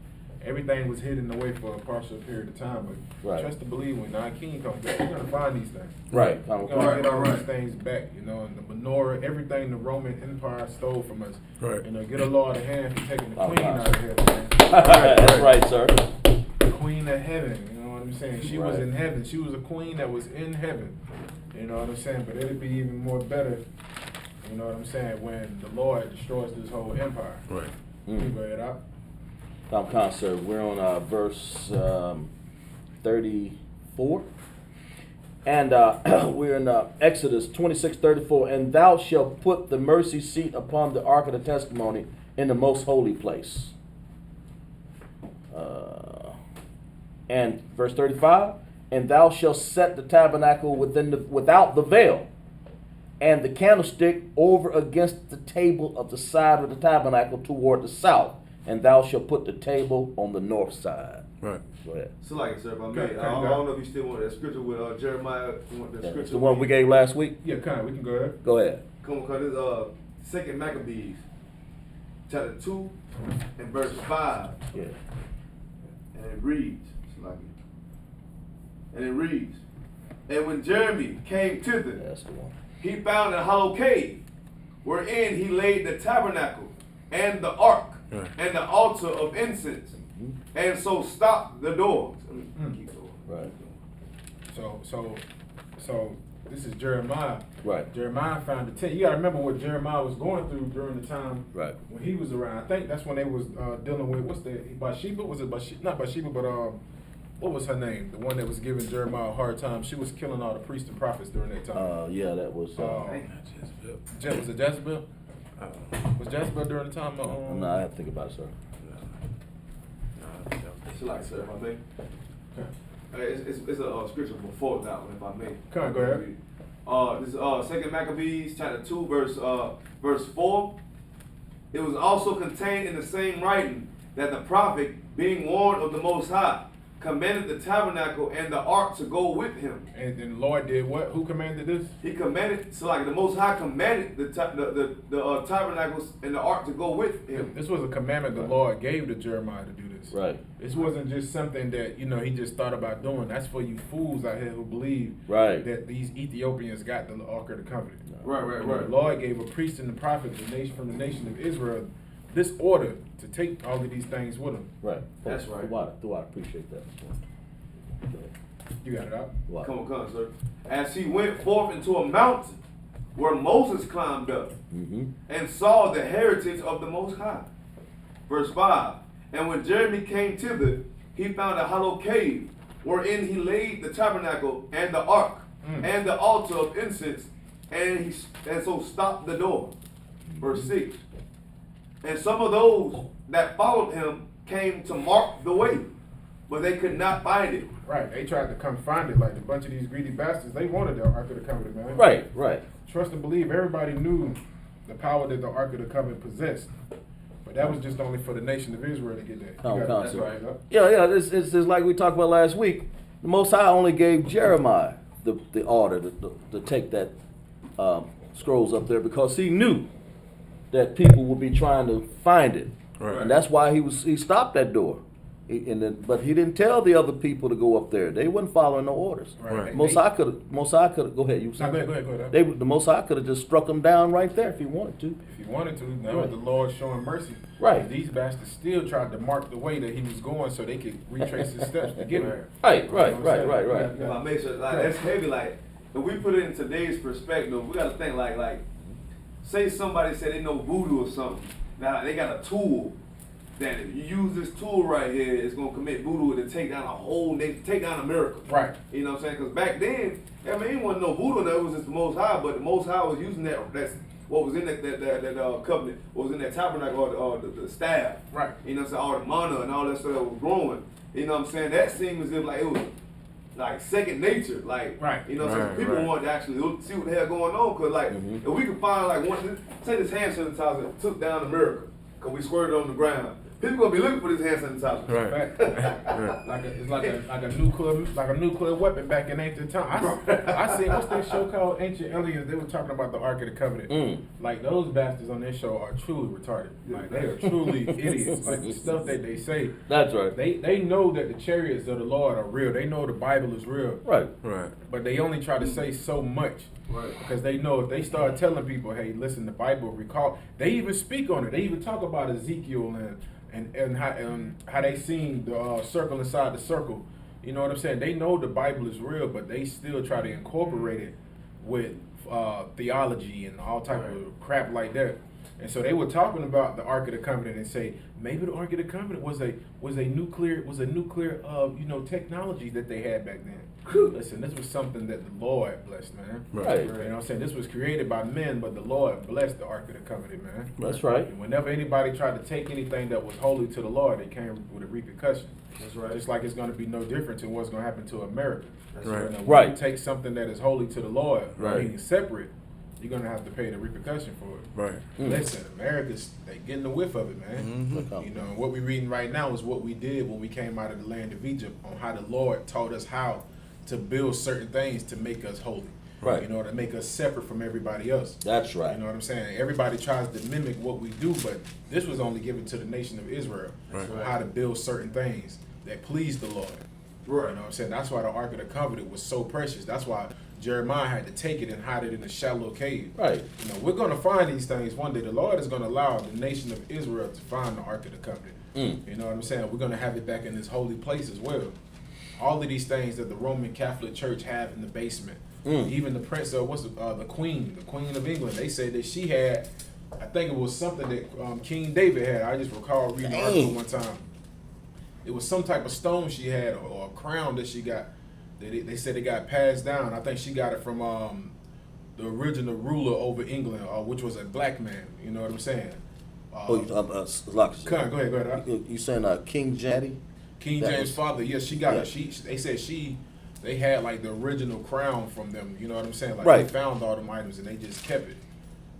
everything was hidden away for a partial period of time, but Right. trust to believe when our King comes back, we're gonna find these things. Right. We're gonna get all these things back, you know, and the menorah, everything the Roman Empire stole from us. Right. You know, get a law of the hand for taking the queen out of here, man. That's right, sir. The queen of heaven, you know what I'm saying? She was Right. in heaven. She was a queen that was in heaven. You know what I'm saying? But it'd be even more better, you know what I'm saying, when the Lord destroys this whole empire. Right. You go ahead out. Tom Concert, we're on verse 34. And we're in Exodus 26:34. And thou shalt put the mercy seat upon the ark of the testimony in the most holy place. And verse 35. And thou shalt set the tabernacle without the veil, and the candlestick over against the table of the side of the tabernacle toward the south. And thou shalt put the table on the north side. Right. Go ahead. So like, sir, if I may, I don't know if you still want that scripture with Jeremiah. You want that That's scripture? the one we gave last week. Yeah, kind of. We can go ahead. Go ahead. Come on, cause it's 2 Maccabees, chapter 2 and verse 5, Yeah. and it reads, and when Jeremy came thither, That's the one. he found a hollow cave, wherein he laid the tabernacle, and the ark, Right. and the altar of incense, and so stopped the doors. Keep going. Right. So this is Jeremiah. Right. Jeremiah found the tent. You gotta remember what Jeremiah was going through during the time Right. when he was around. I think that's when they was dealing with Bathsheba. Was it Bathsheba? Not Bathsheba, but what was her name? The one that was giving Jeremiah a hard time. She was killing all the priests and prophets during that time. Yeah, that was. Was it Jezebel? Was Jezebel during the time? No, I have to think about it, sir. So like, sir, if I may. It's a scripture before that one, if I may. Come on, go ahead. This is 2 Maccabees chapter 2 verse 4. It was also contained in the same writing that the prophet, being warned of the Most High, commanded the tabernacle and the ark to go with him. And then the Lord did what? Who commanded this? He commanded, so like the Most High commanded the tabernacles and the ark to go with him. This was a commandment the Lord gave to Jeremiah to do this. Right. This wasn't just something that, you know, he just thought about doing. That's for you fools out here who believe Right. that these Ethiopians got the Ark of the Covenant. Right. The Lord gave a priest and a prophet from the nation of Israel this order to take all of these things with them. Right. That's right. Do I appreciate that? You got it out? Wow. Come on, sir. As he went forth into a mountain where Moses climbed up and saw the heritage of the Most High. Verse 5. And when Jeremy came thither, he found a hollow cave wherein he laid the tabernacle and the ark and the altar of incense, and so stopped the door. Verse 6. And some of those that followed him came to mark the way, but they could not find it. Right. They tried to come find it like a bunch of these greedy bastards. They wanted the Ark of the Covenant, man. Right. Trust and believe, everybody knew the power that the Ark of the Covenant possessed. But that was just only for the nation of Israel to get that. That's right. Yeah. It's like we talked about last week. The Most High only gave Jeremiah the order to take that scrolls up there because he knew that people would be trying to find it. Right. And that's why he stopped that door. But he didn't tell the other people to go up there. They wasn't following no orders. Right. Most High could have. Go ahead. Go ahead. The Most High could have just struck them down right there if he wanted to. If he wanted to, that was the Lord showing mercy. Right. These bastards still tried to mark the way that he was going so they could retrace his steps to get there. Right. If I make sure, like, that's heavy. Like, if we put it in today's perspective, we got to think like, say somebody said they know voodoo or something. Now they got a tool that if you use this tool right here, it's gonna commit voodoo to take down a whole nation, take down America. Right. You know what I'm saying? Because back then, I mean, it wasn't no voodoo. That was just the Most High. But the Most High was using that. That's what was in that covenant. What was in that tabernacle or the staff. Right. You know what I'm saying? All the manna and all that stuff that was growing. You know what I'm saying? That seemed as if like it was like second nature, like you know, so people want to actually see what the hell going on, cause like if we could find like one, say this hand sanitizer took down America, cause we squirted on the ground, people gonna be looking for this hand sanitizer. Right. It's like a nuclear weapon back in ancient times. I seen what's that show called Ancient Aliens? They were talking about the Ark of the Covenant. Like those bastards on this show are truly retarded. Like they are truly idiots. Like the stuff that they say. That's right. They know that the chariots of the Lord are real. They know the Bible is real. Right. But they only try to say so much. Because they know if they start telling people, hey, listen, the Bible recall. They even speak on it. They even talk about Ezekiel and how they seen the circle inside the circle. You know what I'm saying? They know the Bible is real, but they still try to incorporate it with theology and all type of crap like that. And so they were talking about the Ark of the Covenant and say maybe the Ark of the Covenant was a nuclear technology that they had back then. Listen, this was something that the Lord blessed, man. Right. You know what I'm saying? This was created by men, but the Lord blessed the Ark of the Covenant, man. That's right. And whenever anybody tried to take anything that was holy to the Lord, it came with a repercussion. That's right. Just like it's going to be no different to what's going to happen to America. That's You know, right. when you take something that is holy to the Lord, meaning separate, you're going to have to pay the repercussion for it. Right. Listen, America's they getting the whiff of it, man. You know, what we're reading right now is what we did when we came out of the land of Egypt, on how the Lord taught us how to build certain things to make us holy. Right. You know, to make us separate from everybody else. That's right. You know what I'm saying? Everybody tries to mimic what we do, but this was only given to the nation of Israel. Right. On how to build certain things that please the Lord. Right. You know what I'm saying? That's why the Ark of the Covenant was so precious. That's why Jeremiah had to take it and hide it in a shallow cave. Right. You know, we're going to find these things one day. The Lord is going to allow the nation of Israel to find the Ark of the Covenant. Mm. You know what I'm saying? We're going to have it back in this holy place as well. All of these things that the Roman Catholic Church have in the basement. Even the prince of the queen of England. They said that she had, I think it was something that King David had. I just recall reading an article one time. It was some type of stone she had, or a crown that she got. They said it got passed down. I think she got it from the original ruler over England, which was a black man. You know what I'm saying? Go ahead. You saying King James? King James' father, yes, she got it. They said they had like the original crown from them. You know what I'm saying? Like they found all them items and they just kept it.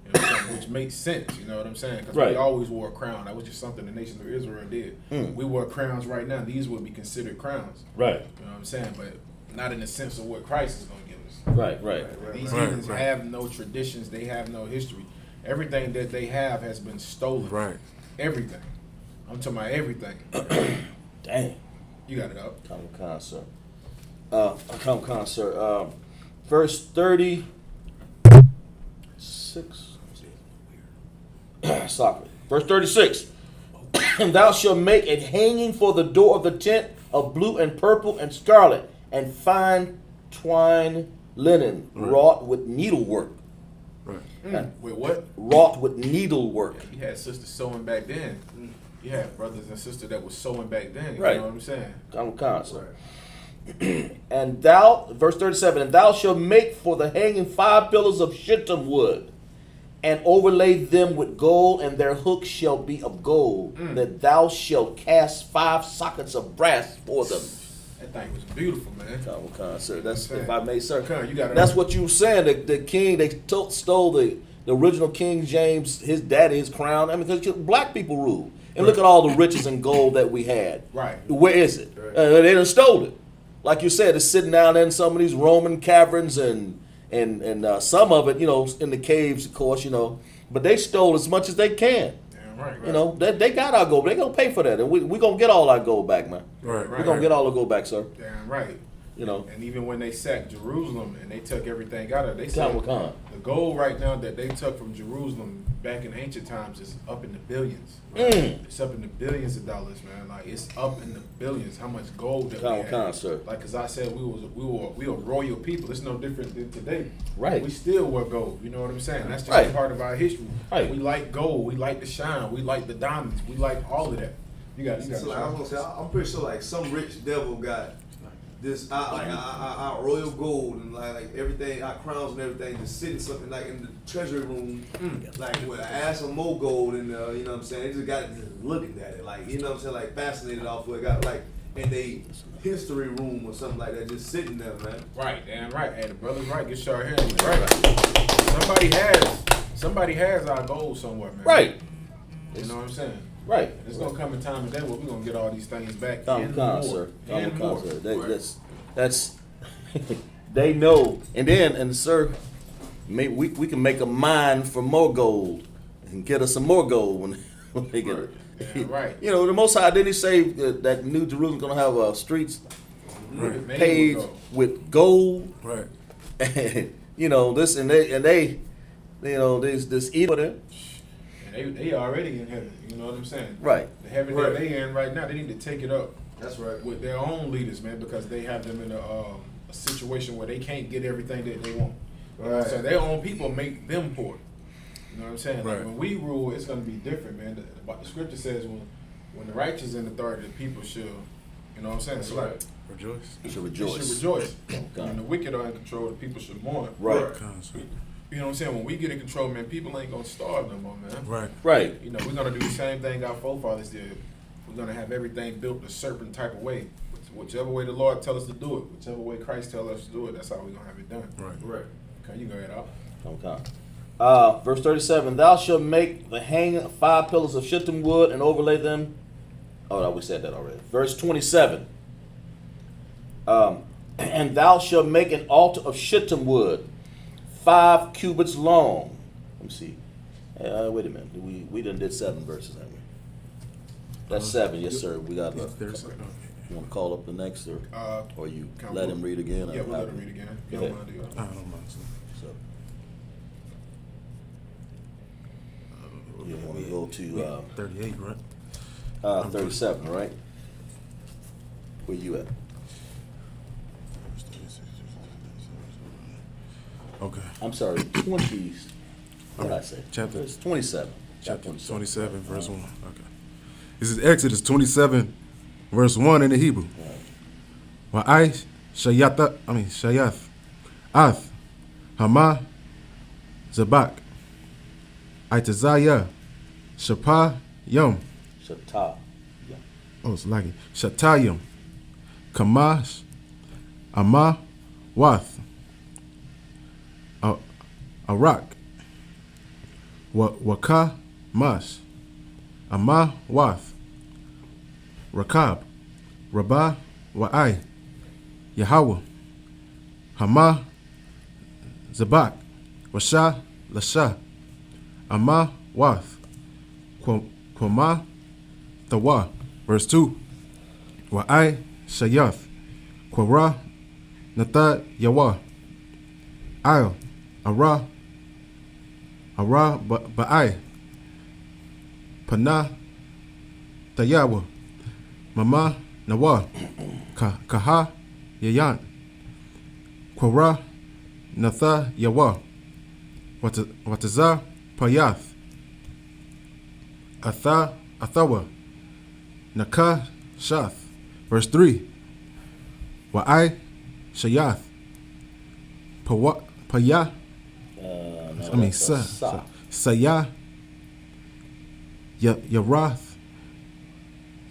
You know what I'm saying? Which makes sense. You know what I'm saying? Because we always wore a crown. That was just something the nation of Israel did. We wear crowns right now. These would be considered crowns. Right. You know what I'm saying? But not in the sense of what Christ is going to give us. Right. These heathens have no traditions. They have no history. Everything that they have has been stolen. Right. Everything. I'm talking about everything. Dang. You got it up. Come concert. Verse 36. Sorry. Verse 36. And thou shalt make a hanging for the door of the tent of blue and purple and scarlet and fine twine linen wrought with needlework. Right. Wait, what? Wrought with needlework. You had sisters sewing back then. You had brothers and sisters that was sewing back then. You Right. know what I'm saying? Come concert. And thou, verse 37, and thou shalt make for the hanging 5 pillars of shittim wood, and overlay them with gold, and their hooks shall be of gold, that thou shalt cast 5 sockets of brass for them. That thing was beautiful, man. Come concert. That's, if I may, sir. You got it. That's what you were saying. The king, they stole the original King James, his daddy, his crown. I mean, because black people ruled. And look at all the riches and gold that we had. Right. Where is it? They done stole it. Like you said, it's sitting down there in some of these Roman caverns and some of it, you know, in the caves, of course, you know. But they stole as much as they can. Damn right. You know, they got our gold. They gonna pay for that, and we gonna get all our gold back, man. Right. We're gonna get all the gold back, sir. Damn right. You know. And even when they sacked Jerusalem and they took everything out of it, they said Khan. the gold right now that they took from Jerusalem back in ancient times is up in the billions. Right? It's up in the billions of dollars, man. Like it's up in the billions. How much gold that we had. Sir. Like, cause I said we were royal people. It's no different than today. Right. We still wear gold. You know what I'm saying? That's just part of our history. Right. We like gold. We like the shine. We like the diamonds. We like all of that. You got. So like, I was gonna say, I'm pretty sure like some rich devil got this our royal gold and like everything, our crowns and everything, just sitting something like in the treasury room, like with an ass of more gold and you know what I'm saying. They just got it just looking at it, like you know what I'm saying, like fascinated off of it. Got like in they history room or something like that, just sitting there, man. Right, damn right. Hey, the brother's right. Get your hair. Right. Somebody has our goals somewhere, man. Right. You know what I'm saying? Right. It's gonna come a time today where we're gonna get all these things back. Come, Sir. That's they know. And then, sir, maybe we can make a mine for more gold and get us some more gold when they get it. Right. You know, the Most High, didn't he say that New Jerusalem's gonna have streets paved with gold? Right. And you know this, and they, you know, this evil there. And they already in heaven. You know what I'm saying? Right. The heaven that they in right now, they need to take it up. That's right. With their own leaders, man, because they have them in a situation where they can't get everything that they want. Right. So their own people make them poor. You know what I'm saying? Like Right. when we rule, it's going to be different, man. The scripture says when the righteous in authority, the people should, you know what I'm saying? So like, Rejoice. You should they rejoice. should rejoice. Okay. When the wicked are in control, the people should mourn. Right. You know what I'm saying? When we get in control, man, people ain't going to starve no more, man. Right. Right. You know, we're going to do the same thing our forefathers did. We're going to have everything built a certain type of way. Whichever way the Lord tell us to do it, whichever way Christ tell us to do it, that's how we're going to have it done. Right. Okay, you go ahead, Al. Okay. Verse 37, thou shalt make the hanging 5 pillars of shittim wood and overlay them. Oh, no, we said that already. Verse 27, and thou shalt make an altar of shittim wood, 5 cubits long. Let me see. Wait a minute. We done did 7 verses, haven't we? That's 7, yes, sir. We got. You want to call up the next, or you let him read again? Yeah, we'll let him read again. Go You ahead. don't mind, do you? I don't mind. So, you want to go to 38, right? 37, right? Where you at? Okay. I'm sorry, 20. What did I say? Chapter- It's 27. Chapter 27, verse 1. Okay. This is Exodus 27, verse 1 in the Hebrew. Shayath, Ath, Hama, Zabak, Itazaya, Shapa, Yom. Shatah. Yeah. Oh, it's like it. Shatayim, Kamash, Ama, Wath, Arak, Waka, Mash, Ama, Wath, Rakab, Rabah, Wa'ai, Yahweh, Hama, Zabak, Washa, Lasha, Ama, Wath, Kwama, Tawa. Verse 2. Wa'ai, Shayath, Kwara, Nata, Yawa, Al, Ara, Ba'ai, Pana, Tayawa, Mama, Nawa, Kaha, Yayan, Kwara, Natha, Yawa, Wataza, Payath, Athawa, Naka, Shath. Verse 3. Wa'ai, Shayath, Paya, Saya, Yarath,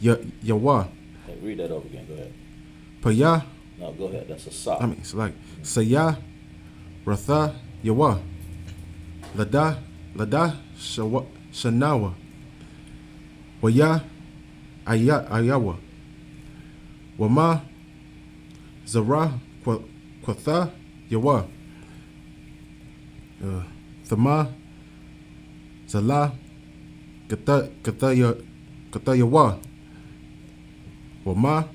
Yawa. Okay, read that over again. Go ahead. Paya, No, go ahead. That's a sa. it's like Saya, Ratha, Yawa, Lada, Shanawa, Waya, Ayawa, Wama, Zara, Kwatha, Yawa, Thama, Zala, Kata Yawa, Wama,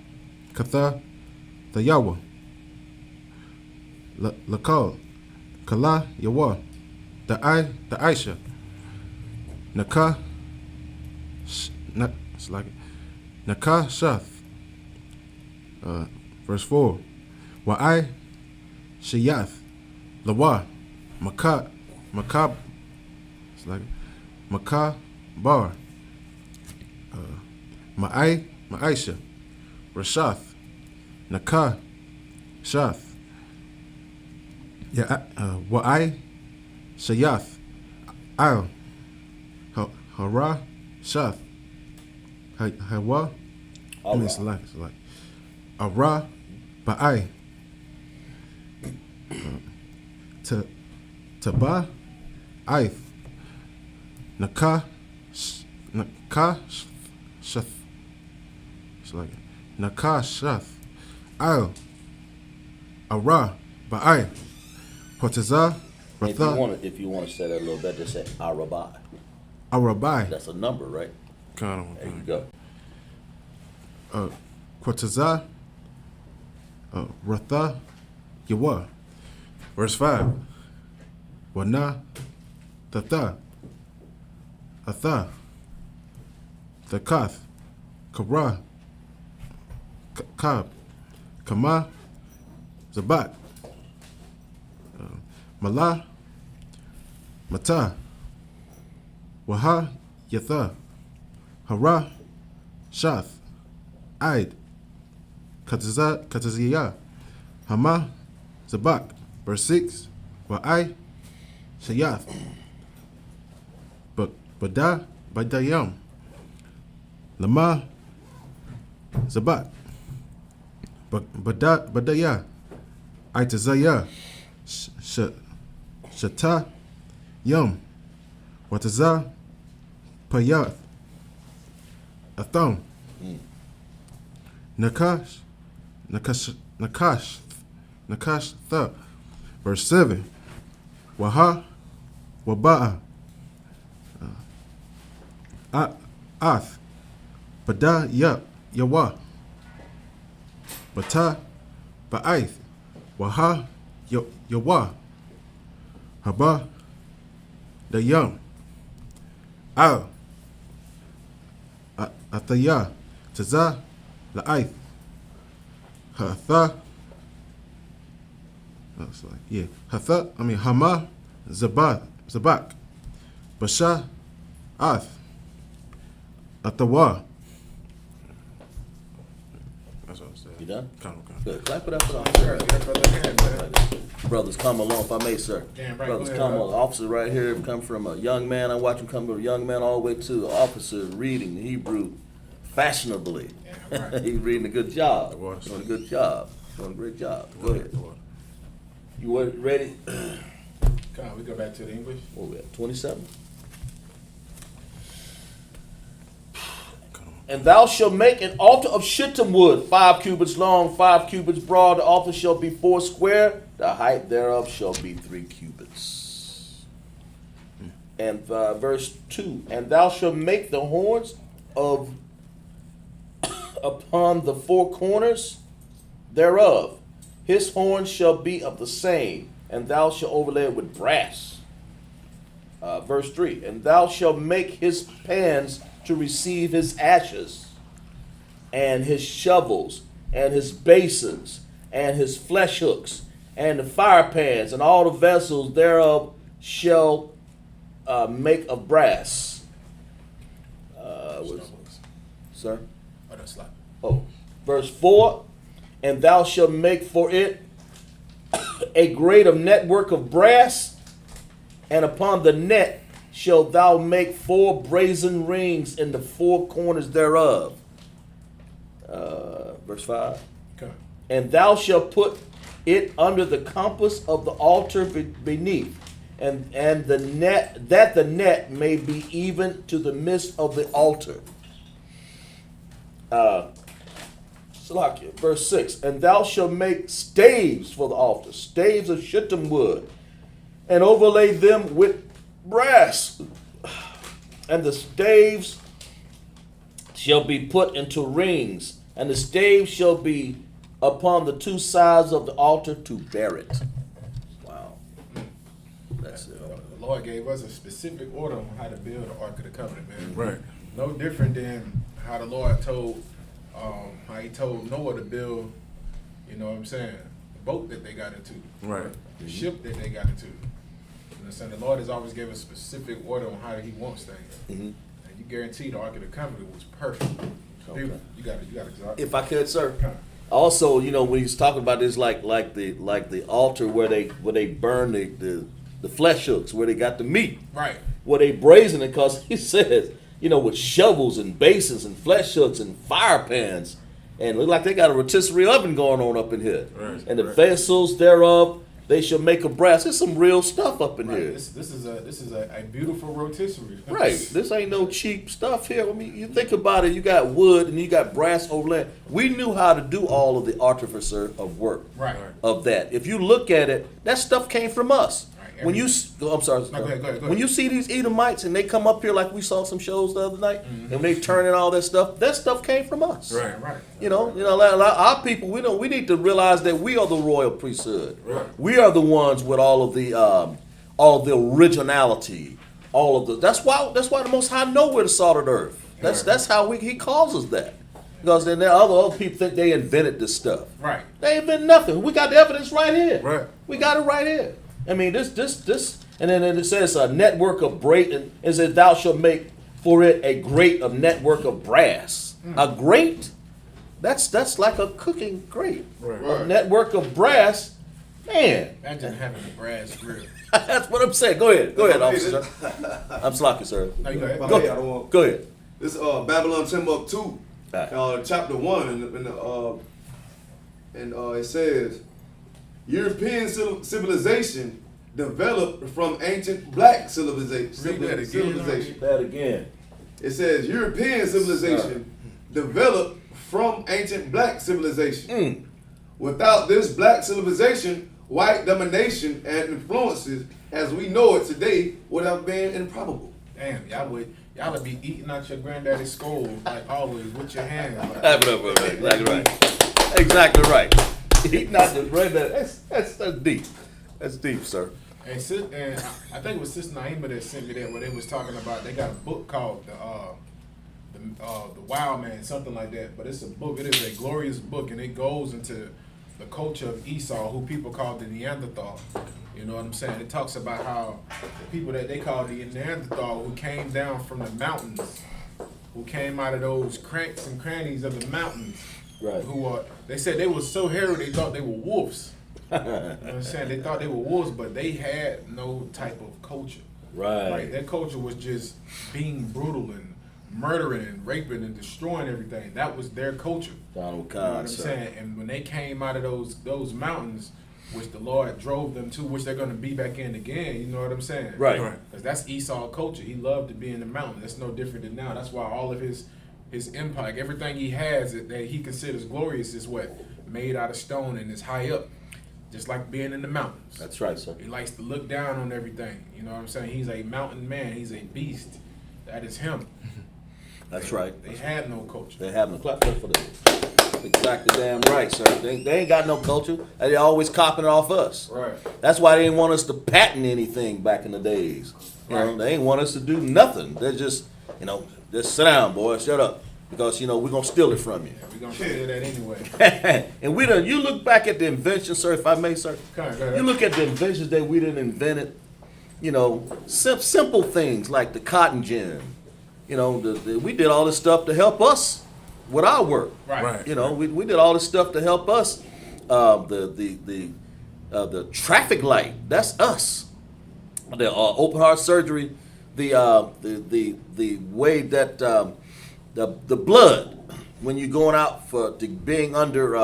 Kata, Tayawa, Lakal, Kala, Yawa, the Aisha, Naka, it's like Naka Shath. Verse 4. Wa'ai, Shayath, Lawa, Makab, it's like Makah Bar, Ma'aisha, Rashath, Naka, Shath, Wa'ai, Shayath, Al, Hara, Shath, Hawa, it's like Ara Ba'ai. Taba Aith. Nakah Shath. It's like Nakah Shath. Al Ara Ba'ai. Potazah Ratha. If you want to say that a little bit, just say Arabai. Arabai. That's a number, right? Kind There you go. of. Potazah Ratha Yawa. Verse 5. Wana Tata Atha Thakath Kara Kab Kama Zabat Mala Mata Waha Yatha Hara Shath Aid Kataziyah Hama Zabak. Verse 6. Wa'ai Shayath Badayam Lama Zabat Badaya Aitazaya Shata Yum Wataza Payath Atham Nakash Tha. Verse 7. Waha Waba'a Ath Bada Yawa Bata Ba'aith Waha Yawa Haba Dayam Al Athaya Taza La'aith Hatha. That's like, yeah. Hama Zabak Basha Ath Atawa. That's what I said. You done? Kind of. Good. Clap it up for the brothers. Come along, if I may, sir. Damn right. Brothers, Go ahead, come bro. on. Officer right here, come from a young man. I watch him come from a young man all the way to officer reading Hebrew fashionably. Yeah, right. He's reading a good job. was. Doing a good job. Doing a great job. Go ahead. You were ready? Come on, we go back to the English. What we at? 27. And thou shalt make an altar of shittim wood, 5 cubits long, 5 cubits broad. The altar shall be 4 square. The height thereof shall be 3 cubits. And verse 2. And thou shalt make the horns of upon the 4 corners thereof. His horns shall be of the same, and thou shalt overlay it with brass. Verse 3. And thou shalt make his pans to receive his ashes, and his shovels, and his basins, and his flesh hooks, and the fire pans, and all the vessels thereof shall make of brass. Sir? Oh, that's like. Oh, verse 4. And thou shalt make for it a grate of network of brass, and upon the net shalt thou make 4 brazen rings in the 4 corners thereof. Verse 5. Okay. And thou shalt put it under the compass of the altar beneath, and the net, that the net may be even to the midst of the altar. Verse 6. And thou shalt make staves for the altar, staves of shittim wood, and overlay them with brass. And the staves shall be put into rings, and the staves shall be upon the 2 sides of the altar to bear it. Wow. That's it. The Lord gave us a specific order on how to build the Ark of the Covenant, man. Right. No different than how the Lord told, how he told Noah to build, you know what I'm saying, the boat that they got into. Right. The ship that they got into. You know what I'm saying? The Lord has always given a specific order on how he wants things. Mm-hmm. And you guarantee the Ark of the Covenant was perfect. Okay. Beautiful. You got it. If I could, sir. Come. Also, you know, when he's talking about this, like the altar where they burn the flesh hooks, where they got the meat, Right. where they brazen it, because he says, you know, with shovels and basins and flesh hooks and fire pans, And look like they got a rotisserie oven going on up in here. Right, And the right. vessels thereof, they shall make of brass. There's some real stuff up in here. This is a beautiful rotisserie. Right. This ain't no cheap stuff here. I mean, you think about it, you got wood and you got brass overlaid. We knew how to do all of the artificer of work Right. of that. If you look at it, that stuff came from us. Right. When you, I'm sorry. No, go ahead. When you see these Edomites and they come up here like we saw some shows the other night, and they turn in all that stuff came from us. Right. Right. You know, our people. We need to realize that we are the royal priesthood. Right. We are the ones with all of the originality, all of the. That's why the Most High know we're the salt of the earth. That's how He calls us that. Because then there are other people think they invented this stuff. Right. They invented nothing. We got the evidence right here. Right. We got it right here. I mean, this, and then it says a network of brass, and it says thou shalt make for it a grate of network of brass. A grate? That's like a cooking grate. Right. A network of brass, man. Imagine having a brass grill. That's what I'm saying. Go ahead, officer. I'm slacking, sir. No, you go ahead. But hey, I don't want. Go ahead. This Babylon Timbuktu, chapter 1, and it says, European civilization developed from ancient black civilization. That again. It says European civilization developed from ancient black civilization. Without this black civilization, white domination and influences as we know it today would have been improbable. Damn, y'all would be eating out your granddaddy's skull like always with your hands. Like, Exactly right. Exactly right. Eating out the granddaddy. That's deep. That's deep, sir. And I think it was Sister Naima that sent me that where they was talking about. They got a book called the Wild Man, something like that. But it's a book. It is a glorious book, and it goes into the culture of Esau, who people call the Neanderthal. You know what I'm saying? It talks about how the people that they call the Neanderthal, who came down from the mountains, who came out of those cracks and crannies of the mountains. Right. They said they were so hairy they thought they were wolves. You know what I'm saying? They thought they were wolves, but they had no type of culture. Right. Like, their culture was just being brutal and murdering and raping and destroying everything. That was their culture. Donald You know what Kahn, I'm sir. saying? And when they came out of those mountains, which the Lord drove them to, which they're going to be back in again, you know what I'm saying? Right. Because that's Esau culture. He loved to be in the mountain. That's no different than now. That's why all of his empire, like everything he has that he considers glorious is what? Made out of stone and is high up. Just like being in the mountains. That's right, sir. He likes to look down on everything. You know what I'm saying? He's a mountain man. He's a beast. That is him. That's right. They had no culture. They have no clap for this. Exactly damn right, sir. They ain't got no culture. And they always copying it off us. Right. That's why they didn't want us to patent anything back in the days. You know, Right. they ain't want us to do nothing. They're just, just sit down, boy, shut up. Because, we're going to steal it from you. We're going to do that anyway. And you look back at the inventions, sir, if I may, sir. Go ahead. You look at the inventions that we done invented, simple things like the cotton gin. We did all this stuff to help us with our work. Right. We did all this stuff to help us. The traffic light, that's us. The open heart surgery, the way that the blood, when you're going out being under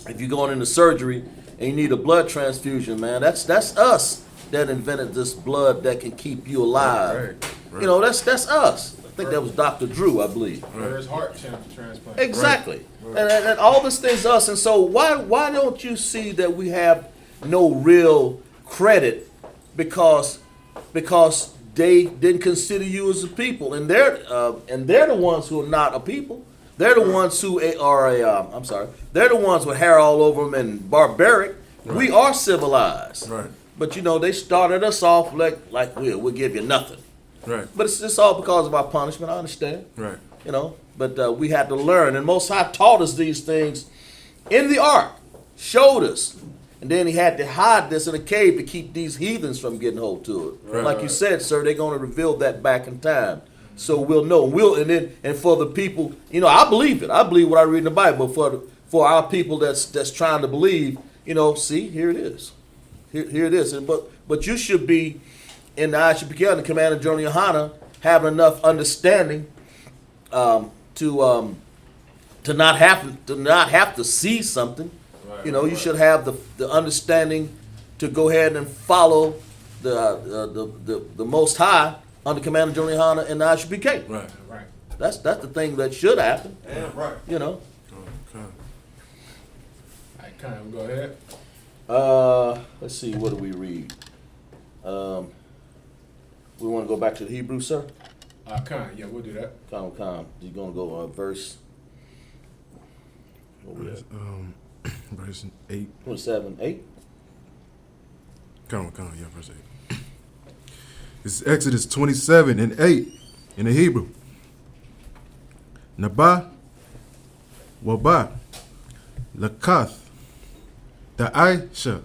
if you're going into surgery and you need a blood transfusion, man, that's us that invented this blood that can keep you alive. Right. That's us. I think that was Dr. Drew, I believe. There's heart transplant. Exactly. And all this thing's us. And so why don't you see that we have no real credit because they didn't consider you as a people, and they're the ones who are not a people. They're the ones who are they're the ones with hair all over them and barbaric. Right. We are civilized. Right. But they started us off like we'll give you nothing. Right. But it's all because of our punishment. I understand. Right. But we had to learn, and Most High taught us these things in the ark, showed us. And then he had to hide this in a cave to keep these heathens from getting hold to it. Right. Like you said, sir, they're going to reveal that back in time. So we'll know. And for the people, I believe it. I believe what I read in the Bible. For our people that's trying to believe, see, here it is. Here it is. But you should be in the I.S.U.P.K, the Command of General YAHANNA, having enough understanding to not have to see something. Right, You know, right, you right. should have the understanding to go ahead and follow the Most High under Commander General YAHANNA and the I.S.U.P.K. Right, right. That's the thing that should happen. Yeah, right. You know. Okay. I kind of go ahead. Let's see. What do we read? We want to go back to the Hebrew, sir. Yeah, we'll do that. Come. You're gonna go verse. What we at? Verse 8. 27, 8. Come on, yeah, verse 8. It's Exodus 27 and 8 in the Hebrew. Nabah, Wabah, Lakath, Da'aisha,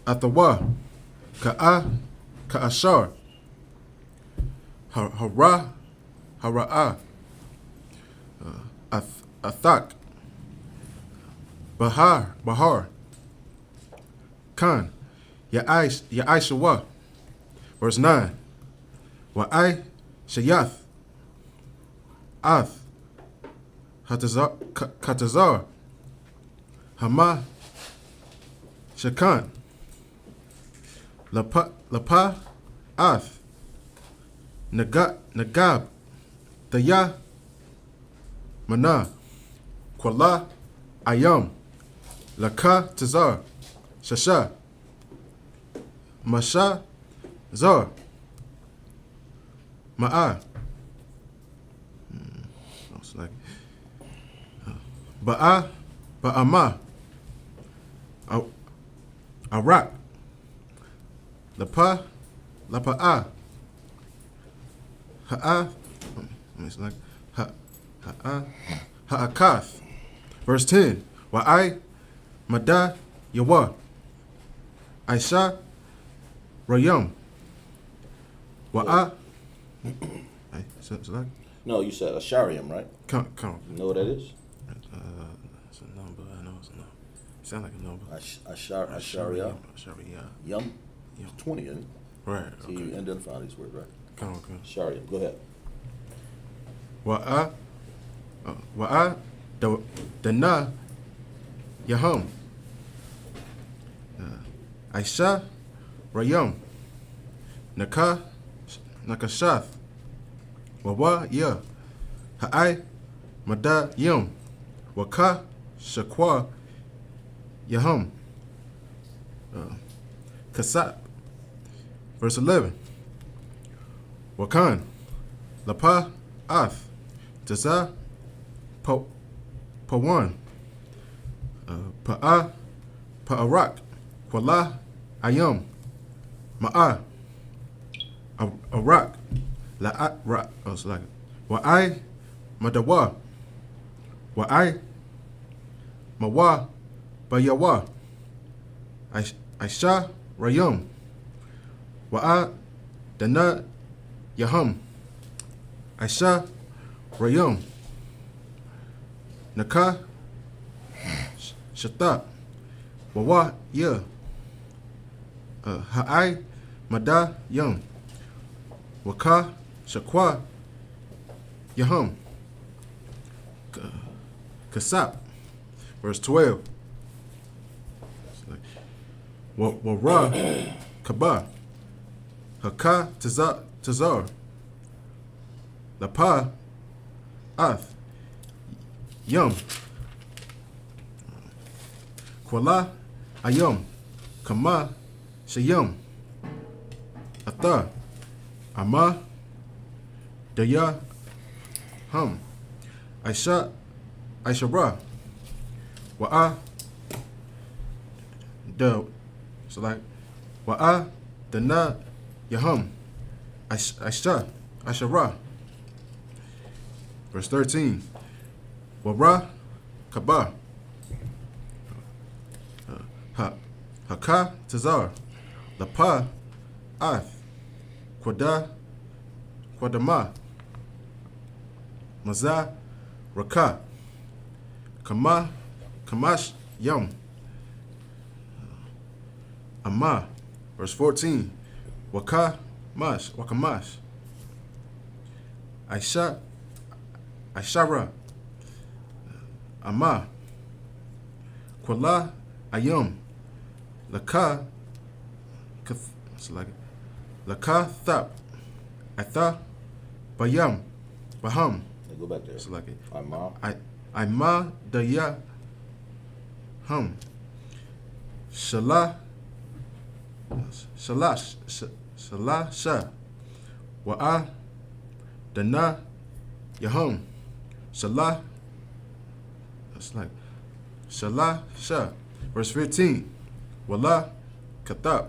Athawa, Ka'ashar, Hara'ah, Athak, Bahar, Khan, Ya'aishawa. Verse 9. Wa'ai Shayath, Ath, Katazar, Hama, Shakan, Lapa, Ath, Nagab, Daya, Mana, Kwala, Ayam, Laka Tazar, Shasha, Masha, Zar, Ma'a, Ba'a, Ba'ama, Arak, Lapa, Lapa'a, Ha'a, Ha'akath. Verse 10. Wa'ai, Mada, Yawa, Aisha, Rayam, Wa'a. No, you said Ashariam, right? Come. You know what that is? It's a number. I know it's a number. It sounds like a number. Asharia. Sharia. Yum. 20, isn't it? Right. So you identify these words, right? Come. Ashariam. Go ahead. Wa'a, Dana, Yaham, Aisha, Rayam, Nakashath, Wawa, Ya, Ha'ai, Mada, Yam, Waka, Shakwa, Yaham, Kasap. Verse 11. Wakan, Lapa, Ath, Jaza, Pawan, Pa'a, Pa'arak, Kwala, Ayam, Ma'a, Arak, La'at, Wa'ai, Madawa, Wa'ai, Mawa, Bayawa, Aisha, Rayam, Wa'a, Dana, Yaham, Aisha, Rayam, Naka, Shata, Wawa, Ya, Ha'ai, Mada, Yam, Waka, Shakwa, Yaham, Kasap. Verse 12. Wara, Kaba, Haka, Tazar, Lapa, Ath, Yum, Kwala, Ayam, Kama, Shayam, Atha, Ama, Daya, Hum, Aisha, Aishara, Wa'a, Wa'a, Dana, Yaham, Aisha, Aishara. Verse 13. Wara, Kaba, Haka, Tazar, Lapa, Ath, Kwadama, Maza, Raka, Kamash, Yam, Ama. Verse 14. Wakamash, Aisha, Ashara, Ama, Kwala, Ayum, Laka, Laka, Thap, Atha, Bayam, Baham. Go back there. It's like it. Ima. Ima, Daya, Hum, Shala, Sha, Wa'a, Dana, Yahum, Shala. That's like Shala, Sha. Verse 15. Wala, Katab,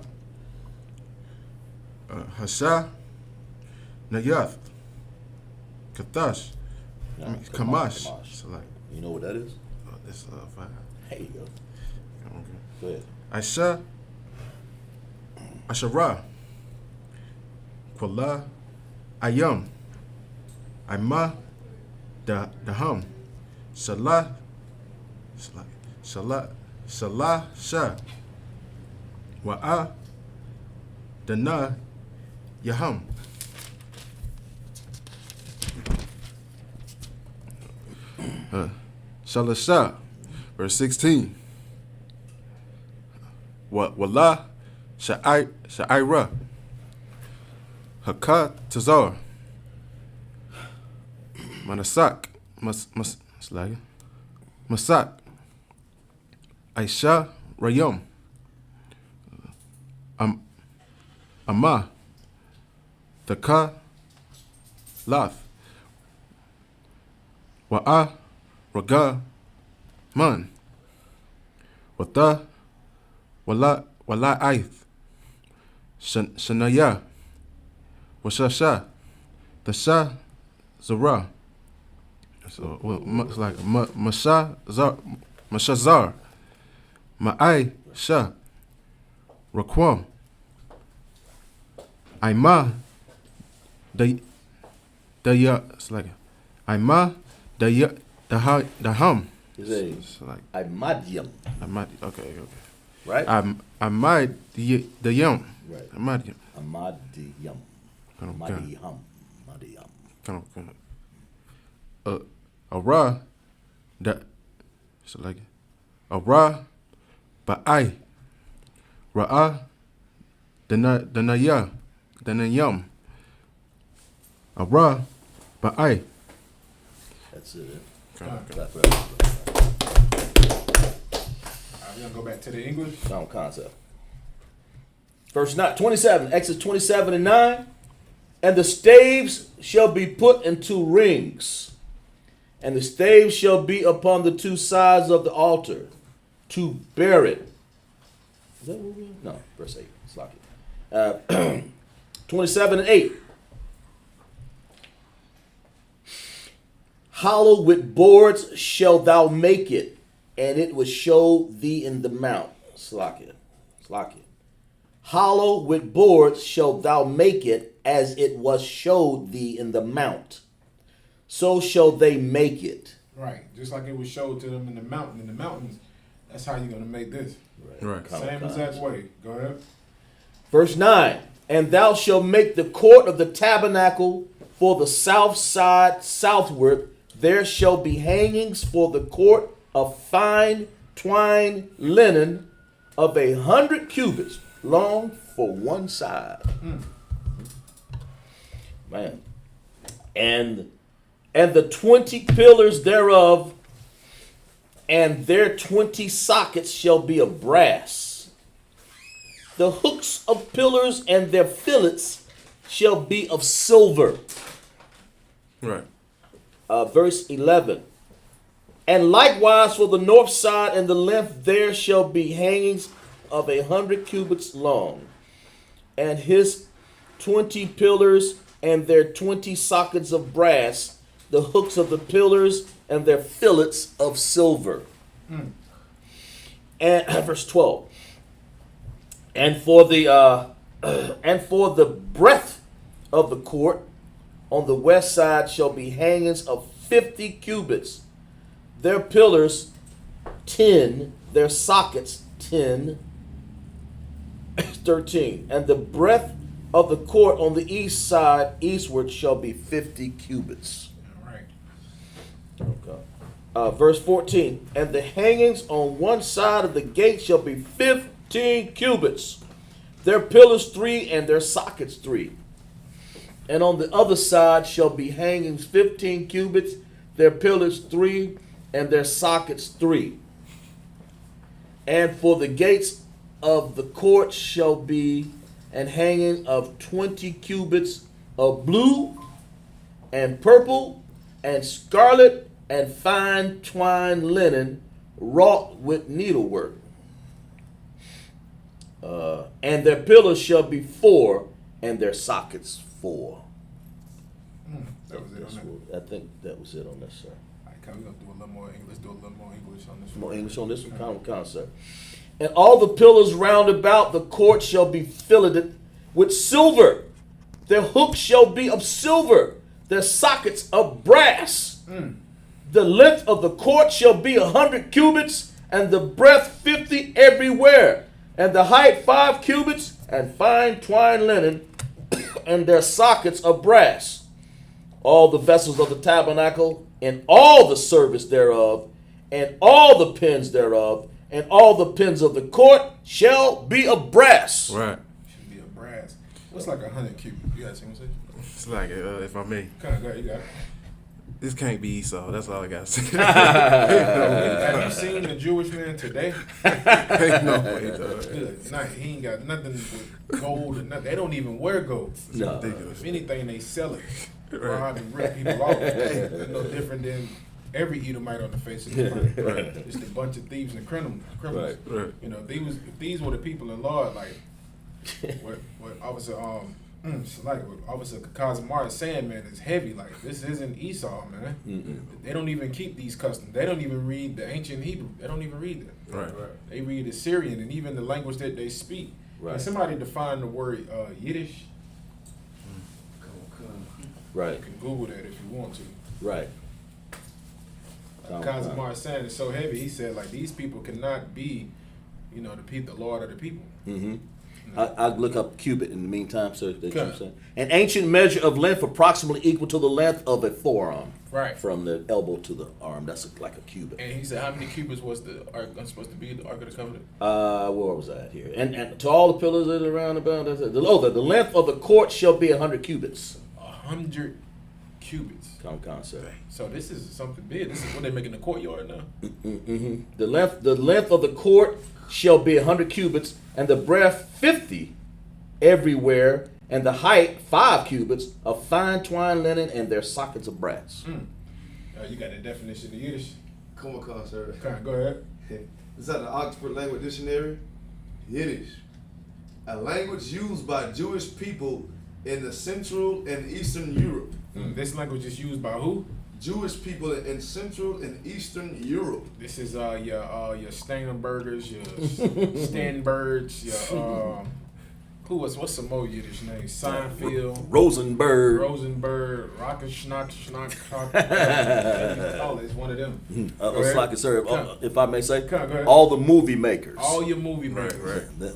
Hasha, Nayath, Katash, Kamash. So like, you know what that is? It's fine. There you go. Okay. Go ahead. Aisha, Ashara, Kwala, Ayam, Ima, Daham, Salah, Sha, Wa'a, Dana, Yaham. Shalasha, verse 16. Wala, Sha'ira, Haka, Tazar, Manasak, Masak, Aisha, Rayum, Ama, Taka, Lath, Wa'a, Raga, Man, Wata, Wala Aith, Shanaya, Washasha, Tasha, Zara. So it's like Mashazar, Ma'ai Sha, Raquam, Aima, Daya, it's like Aima, Daham. It's like Imadium. Okay. Right? Amad the yum. Right. Amadium. Amadiyam. Madiyam. Madiyam. Kind of. Ara, that. So like, Ara, Ba'ai, Ra'a, Danaya, Danayam. Ara, Ba'ai. That's it. We're going to go back to the English. Sound concept. Verse 27, Exodus 27 and 9. And the staves shall be put into rings, and the staves shall be upon the two sides of the altar to bear it. Is that what we're doing? No, verse 8. It's like it. 27 and 8. Hollow with boards shall thou make it, and it will show thee in the mount. Slack it. Hollow with boards shalt thou make it, as it was showed thee in the mount. So shall they make it. Right. Just like it was showed to them in the mountain. In the mountains, that's how you're going to make this. Right. Same exact way. Go ahead. Verse 9. And thou shalt make the court of the tabernacle for the south side southward. There shall be hangings for the court of fine twined linen of 100 cubits long for one side. Man. And the 20 pillars thereof, and their 20 sockets shall be of brass. The hooks of pillars and their fillets shall be of silver. Right. Verse 11. And likewise for the north side and the length there shall be hangings of 100 cubits long, and his 20 pillars and their 20 sockets of brass, the hooks of the pillars and their fillets of silver. And verse 12. And for the breadth of the court on the west side shall be hangings of 50 cubits. Their pillars 10, their sockets 10. 13. And the breadth of the court on the east side eastward shall be 50 cubits. All right. Verse 14, and the hangings on one side of the gate shall be 15 cubits, their pillars 3 and their sockets 3. And on the other side shall be hangings 15 cubits, their pillars 3 and their sockets 3. And for the gates of the court shall be an hanging of 20 cubits of blue and purple and scarlet and fine twined linen wrought with needlework. And their pillars shall be 4 and their sockets 4. That was it on that. I think that was it on this, sir. All right, we're gonna do a little more English. Let's do a little more English on this. More English on this one, count, sir. And all the pillars round about the court shall be filleted with silver. Their hooks shall be of silver, their sockets of brass. The length of the court shall be 100 cubits, and the breadth 50 everywhere, and the height 5 cubits, and fine twined linen, and their sockets of brass. All the vessels of the tabernacle, and all the service thereof, and all the pins thereof, and all the pins of the court shall be of brass. Right. Should be a brass. What's like 100 cubits? You got something to say? It's like, if I may, Come on, go ahead, you got it. this can't be Esau. That's all I got to say. Have you seen the Jewish man today? Ain't no way, dog. Good night. He ain't got nothing with gold and nothing. They don't even wear gold. No. Ridiculous. If anything, they sell it. Rob and rip people off. It's no different than every Edomite on the face of the earth. Right. It's a bunch of thieves and criminals. Right. Right. You know, if these were the people in law, like what Officer Officer Kazimar is saying, man, is heavy. Like, this isn't Esau, man. They don't even keep these customs. They don't even read the ancient Hebrew. They don't even read that. Right. They read Assyrian and even the language that they speak. Right. And somebody define the word Yiddish. Right, You can Google that if you want to. right. Kazimar is saying it's so heavy. He said, like, these people cannot be, you know, the Lord of the people. Mm-hmm. I'll look up cubit in the meantime, sir. That Okay. you said. An ancient measure of length approximately equal to the length of a forearm. Right. From the elbow to the arm. That's like a cubit. And he said, how many cubits was the ark supposed to be, the Ark of the Covenant? Where was I at here? And to all the pillars that are round about, that's it. The length of the court shall be 100 cubits. 100 cubits. Concept. So this is something big. This is what they make in the courtyard now. Mm-hmm. The length of the court shall be 100 cubits, and the breadth 50 everywhere, and the height 5 cubits of fine twined linen and their sockets of brass. You got the definition of Yiddish. Come on, sir. Okay, go ahead. Is that the Oxford Language Dictionary? Yiddish, a language used by Jewish people in the Central and Eastern Europe. This language is used by who? Jewish people in Central and Eastern Europe. This is your Steinbergers, your Stenbergs, your what's some more Yiddish names? Seinfeld, Rosenberg. Rockenschnack, all is one of them. Like it, sir, if I may say, Go ahead. all the movie makers. All your movie makers. Right.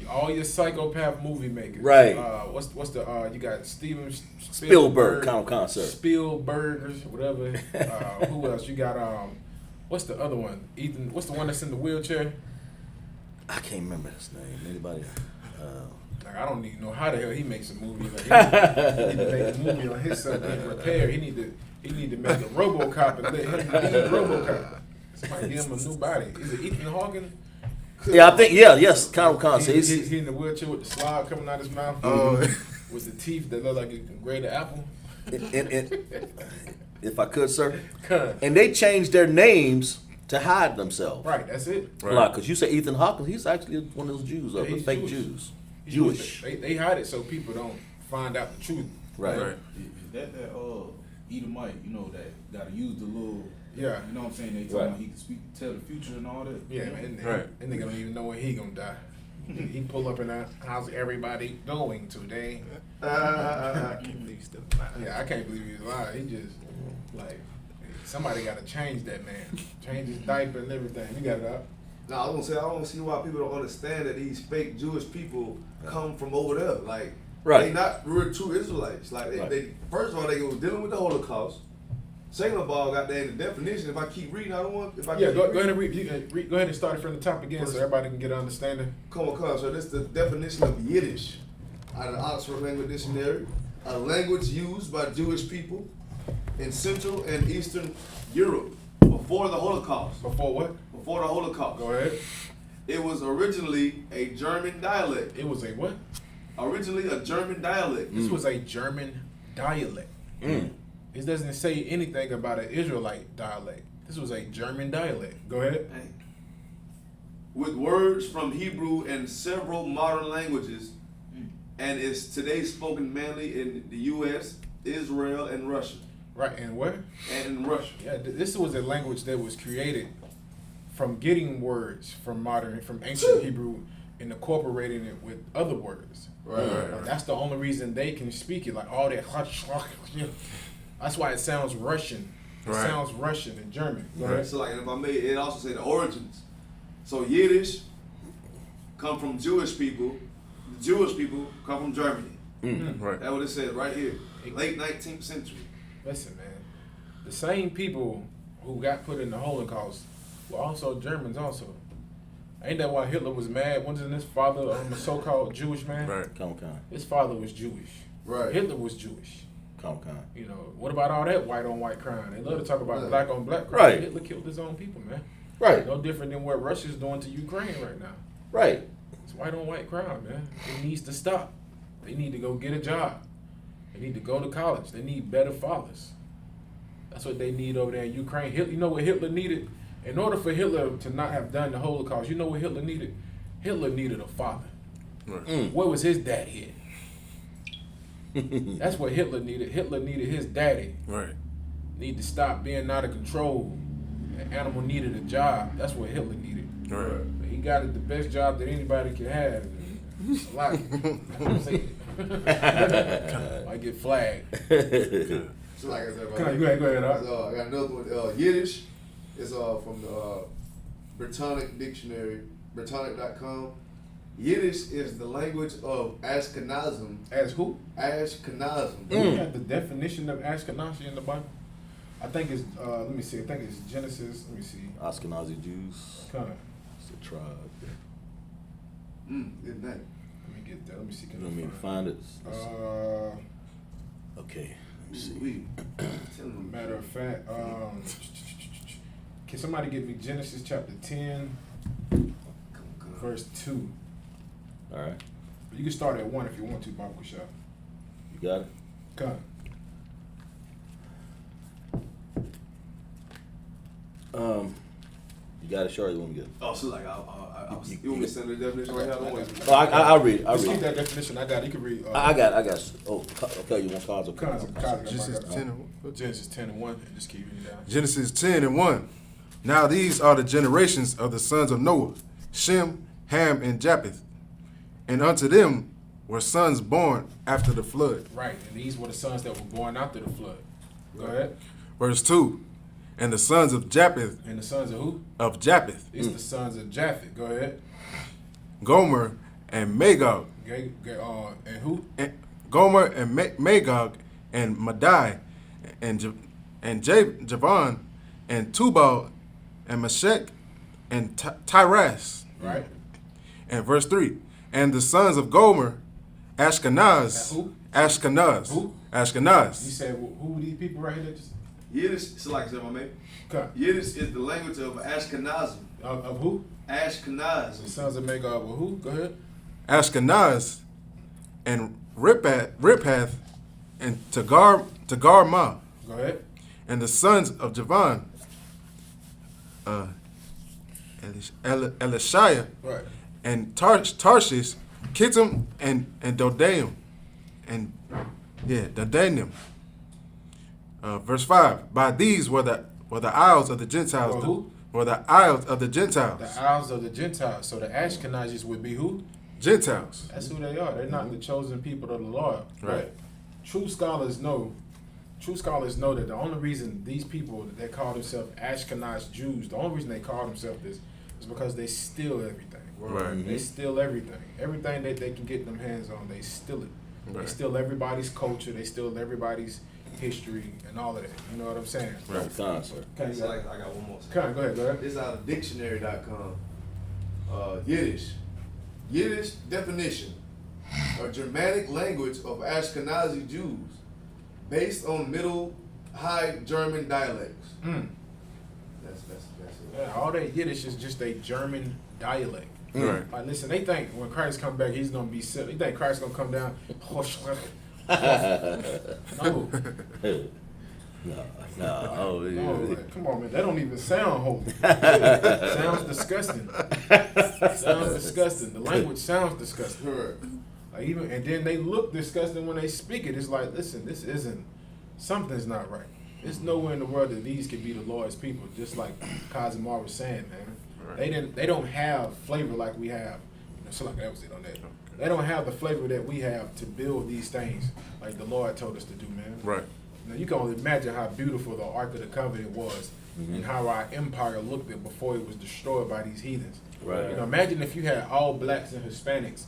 All your psychopath movie makers. Right. What's the you got Steven Spielberg concert. Spielbergers, whatever. Who else? You got what's the other one? Ethan. What's the one that's in the wheelchair? I can't remember his name. Anybody? Like, I don't even know how the hell he makes a movie. Like, he need to make a movie on his getting repaired. He need to make a RoboCop and let him be RoboCop. Somebody give him a new body. Is it Ethan Hawke? Yeah, I think yes, concert. He's in the wheelchair with the slide coming out his mouth. With the teeth that look like it can grate an apple. If I could, sir. Cut. And they changed their names to hide themselves. Right, that's it. Right. Because you say Ethan Hawke, he's actually one of those Jews, Yeah, the he's fake Jewish. Jews. He's Jewish. They hide it so people don't find out the truth. Right. Right. That Edomite, you know, that gotta use the little, Yeah. you know what I'm saying? They talking about he can tell the future and all that. Yeah, man. Right. That nigga don't even know when he gonna die. He pull up and how's everybody going today? I can't believe he's still alive. Yeah, I can't believe he's alive. He just like somebody gotta change that man. Change his diaper and everything. You got it up. No, I was gonna say I don't see why people don't understand that these fake Jewish people come from over there. Like, Right. they not real true Israelites. Like, they first of all, they was dealing with the Holocaust. Second of all, got that in the definition. If I keep reading, I don't want. If I Yeah, keep go reading, ahead and read. Go ahead and start it from the top again, so everybody can get an understanding. Come on. So this is the definition of Yiddish out of the Oxford Language Dictionary. A language used by Jewish people in Central and Eastern Europe before the Holocaust. Before what? Before the Holocaust. Go ahead. It was originally a German dialect. It was a what? Originally a German dialect. This was a German dialect. It doesn't say anything about an Israelite dialect. This was a German dialect. Go ahead. With words from Hebrew and several modern languages, and is today spoken mainly in the U.S., Israel, and Russia. Right, and where? And in Russia. Yeah, this was a language that was created from getting words from ancient Hebrew and incorporating it with other words. Right. That's the only reason they can speak it, like all that. That's why it sounds Russian. It sounds Russian in German. Right. So like, if I may, it also say the origins. So Yiddish come from Jewish people. The Jewish people come from Germany. Right. That's what it says right here. Late 19th century. Listen, man. The same people who got put in the Holocaust were also Germans also. Ain't that why Hitler was mad? Wasn't his father a so-called Jewish man? Right. Come on. His father was Jewish. Right. Hitler was Jewish. Come on. You know, what about all that white on white crime? They love to talk about black on black crime. Right. Hitler killed his own people, man. Right. No different than what Russia's doing to Ukraine right now. Right. It's white on white crime, man. It needs to stop. They need to go get a job. They need to go to college. They need better fathers. That's what they need over there in Ukraine. You know what Hitler needed? In order for Hitler to not have done the Holocaust, you know what Hitler needed? Hitler needed a father. Right. Where was his daddy at? That's what Hitler needed. Hitler needed his daddy. Right. Need to stop being out of control. The animal needed a job. That's what Hitler needed. Right. He got it the best job that anybody could have. A lot. I'm saying. Might get flagged. So like I said, Go ahead. I got another one. Yiddish is from the Britannic Dictionary, Britannic.com. Yiddish is the language of Ashkenazim. As who? Ashkenazim. Do you have the definition of Ashkenazi in the Bible? I think it's, let me see, I think it's Genesis, let me see. Ashkenazi Jews. Kind of. It's a tribe. Isn't that? Let me get that, let me see. You want me to find it? Okay, let me see. Matter of fact, can somebody give me Genesis chapter 10, verse 2? All right. You can start at 1 if you want to, Bob Kushab. You got it? Come. You got it, sure. You want me to get it? Oh, so like, you want me to send the definition right now? Oh, I'll read it. Just keep that definition. I got it. You can read. I got it. Oh, okay. You want cards? Okay. Genesis 10 and 1. And just keep reading down. Genesis 10 and 1. Now these are the generations of the sons of Noah, Shem, Ham, and Japheth. And unto them were sons born after the flood. Right, and these were the sons that were born after the flood. Go ahead. Verse 2. And the sons of Japheth. And the sons of who? Of Japheth. It's the sons of Japheth. Go ahead. Gomer and Magog. And who? Gomer and Magog and Madai and Javan and Tubal and Meshech and Tiras. Right. And verse 3. And the sons of Gomer, Ashkenaz. Who? Ashkenaz. Who? Ashkenaz. You said who were these people right here that just? Yiddish, so like I said, my man. Okay. Yiddish is the language of Ashkenazim. Of who? Ashkenaz. The sons of Magog were who? Go ahead. Ashkenaz and Riphath and Tagarma. Go ahead. And the sons of Javan, Elishaiah, Right. and Tarshish, Kittim and Dodaim, and Dodanim. Verse 5. By these were the isles of the Gentiles. Or who? Were the isles of the Gentiles. The isles of the Gentiles. So the Ashkenazis would be who? Gentiles. That's who they are. They're not the chosen people of the Lord. Right. True scholars know that the only reason these people that call themselves Ashkenaz Jews, the only reason they call themselves this is because they steal everything. Right. They steal everything. Everything that they can get them hands on, they steal it. Right. They steal everybody's culture. They steal everybody's history, and all of that. You know what I'm saying? Right. Con, sir. Okay, I got one more. Go ahead. This is out of dictionary.com. Yiddish. Yiddish definition: a Germanic language of Ashkenazi Jews based on Middle High German dialects. That's it. Yeah, all that Yiddish is just a German dialect. Right. Like, listen, they think when Christ come back, he's gonna be silly. They think Christ's gonna come down. No. No, Like, come on, man. That don't even sound holy. Sounds disgusting. Sounds disgusting. The language sounds disgusting. Like, even, and then they look disgusting when they speak it. It's like, listen, this isn't. Something's not right. There's nowhere in the world that these can be the Lord's people. Just like Kazimar was saying, man. Right. They don't have flavor like we have. So like that was it on that. They don't have the flavor that we have to build these things like the Lord told us to do, man. Right. Now you can only imagine how beautiful the Ark of the Covenant was, and how our empire looked at before it was destroyed by these heathens. Right. You know, imagine if you had all blacks and Hispanics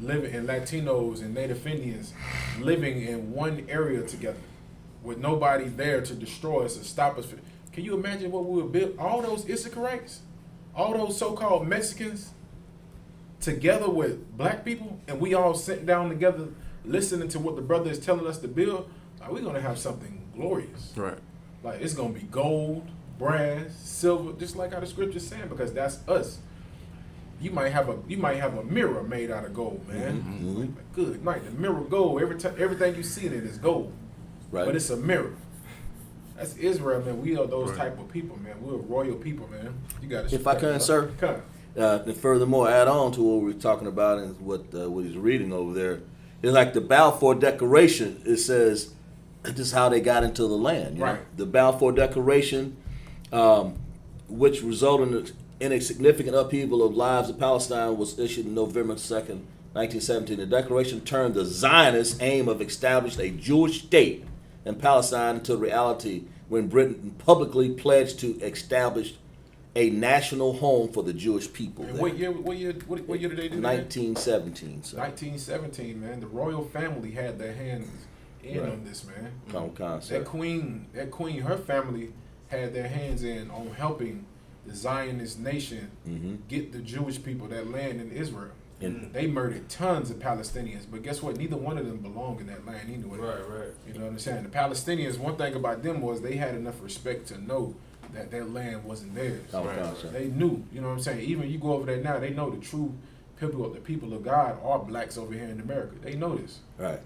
living, and Latinos and Native Indians living in one area together, with nobody there to destroy us and stop us. Can you imagine what we would build? All those Issacharites, all those so-called Mexicans, together with black people, and we all sitting down together listening to what the brother is telling us to build. Like, we're gonna have something glorious. Right. Like, it's gonna be gold, brass, silver, just like how the scripture's saying, because that's us. You might have a mirror made out of gold, man. Like, good night. The mirror gold. Everything you see in it is gold. Right. But it's a mirror. That's Israel, man. We are those type of people, man. We're royal people, man. You got to. If I can, sir. And furthermore, add on to what we were talking about and what he's reading over there. It's like the Balfour Declaration. It says this is how they got into the land. Right. Know? The Balfour Declaration, which resulted in a significant upheaval of lives of Palestine, was issued on November 2nd, 1917. The Declaration turned the Zionist aim of establishing a Jewish state in Palestine into reality when Britain publicly pledged to establish a national home for the Jewish people. And what year did they do that? 1917, sir. 1917, man. The royal family had their hands in on this, man. Sir. That queen, her family had their hands in on helping the Zionist nation get the Jewish people that land in Israel. They murdered tons of Palestinians, but guess what? Neither one of them belonged in that land anyway. Right. You know what I'm saying? The Palestinians, one thing about them was they had enough respect to know that their land wasn't theirs. They knew, you know what I'm saying? Even you go over there now, they know the true people of God are blacks over here in America. They know this. Right.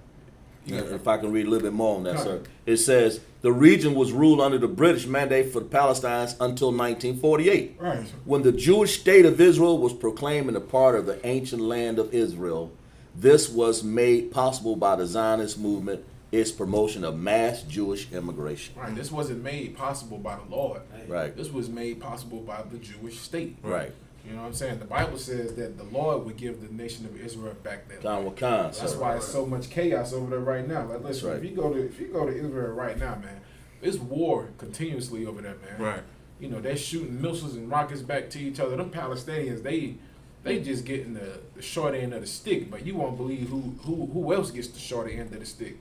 If I can read a little bit more on that, sir. It says, the region was ruled under the British mandate for the Palestinians until 1948. Right. When the Jewish state of Israel was proclaimed a part of the ancient land of Israel, this was made possible by the Zionist movement, its promotion of mass Jewish immigration. Right. This wasn't made possible by the Lord. Right. This was made possible by the Jewish state. Right. You know what I'm saying? The Bible says that the Lord would give the nation of Israel back their land. That's why it's so much chaos over there right now. Like, listen, if you go to Israel right now, man, it's war continuously over there, man. Right. You know, they're shooting missiles and rockets back to each other. Them Palestinians, they just getting the short end of the stick. But you won't believe who else gets the short end of the stick.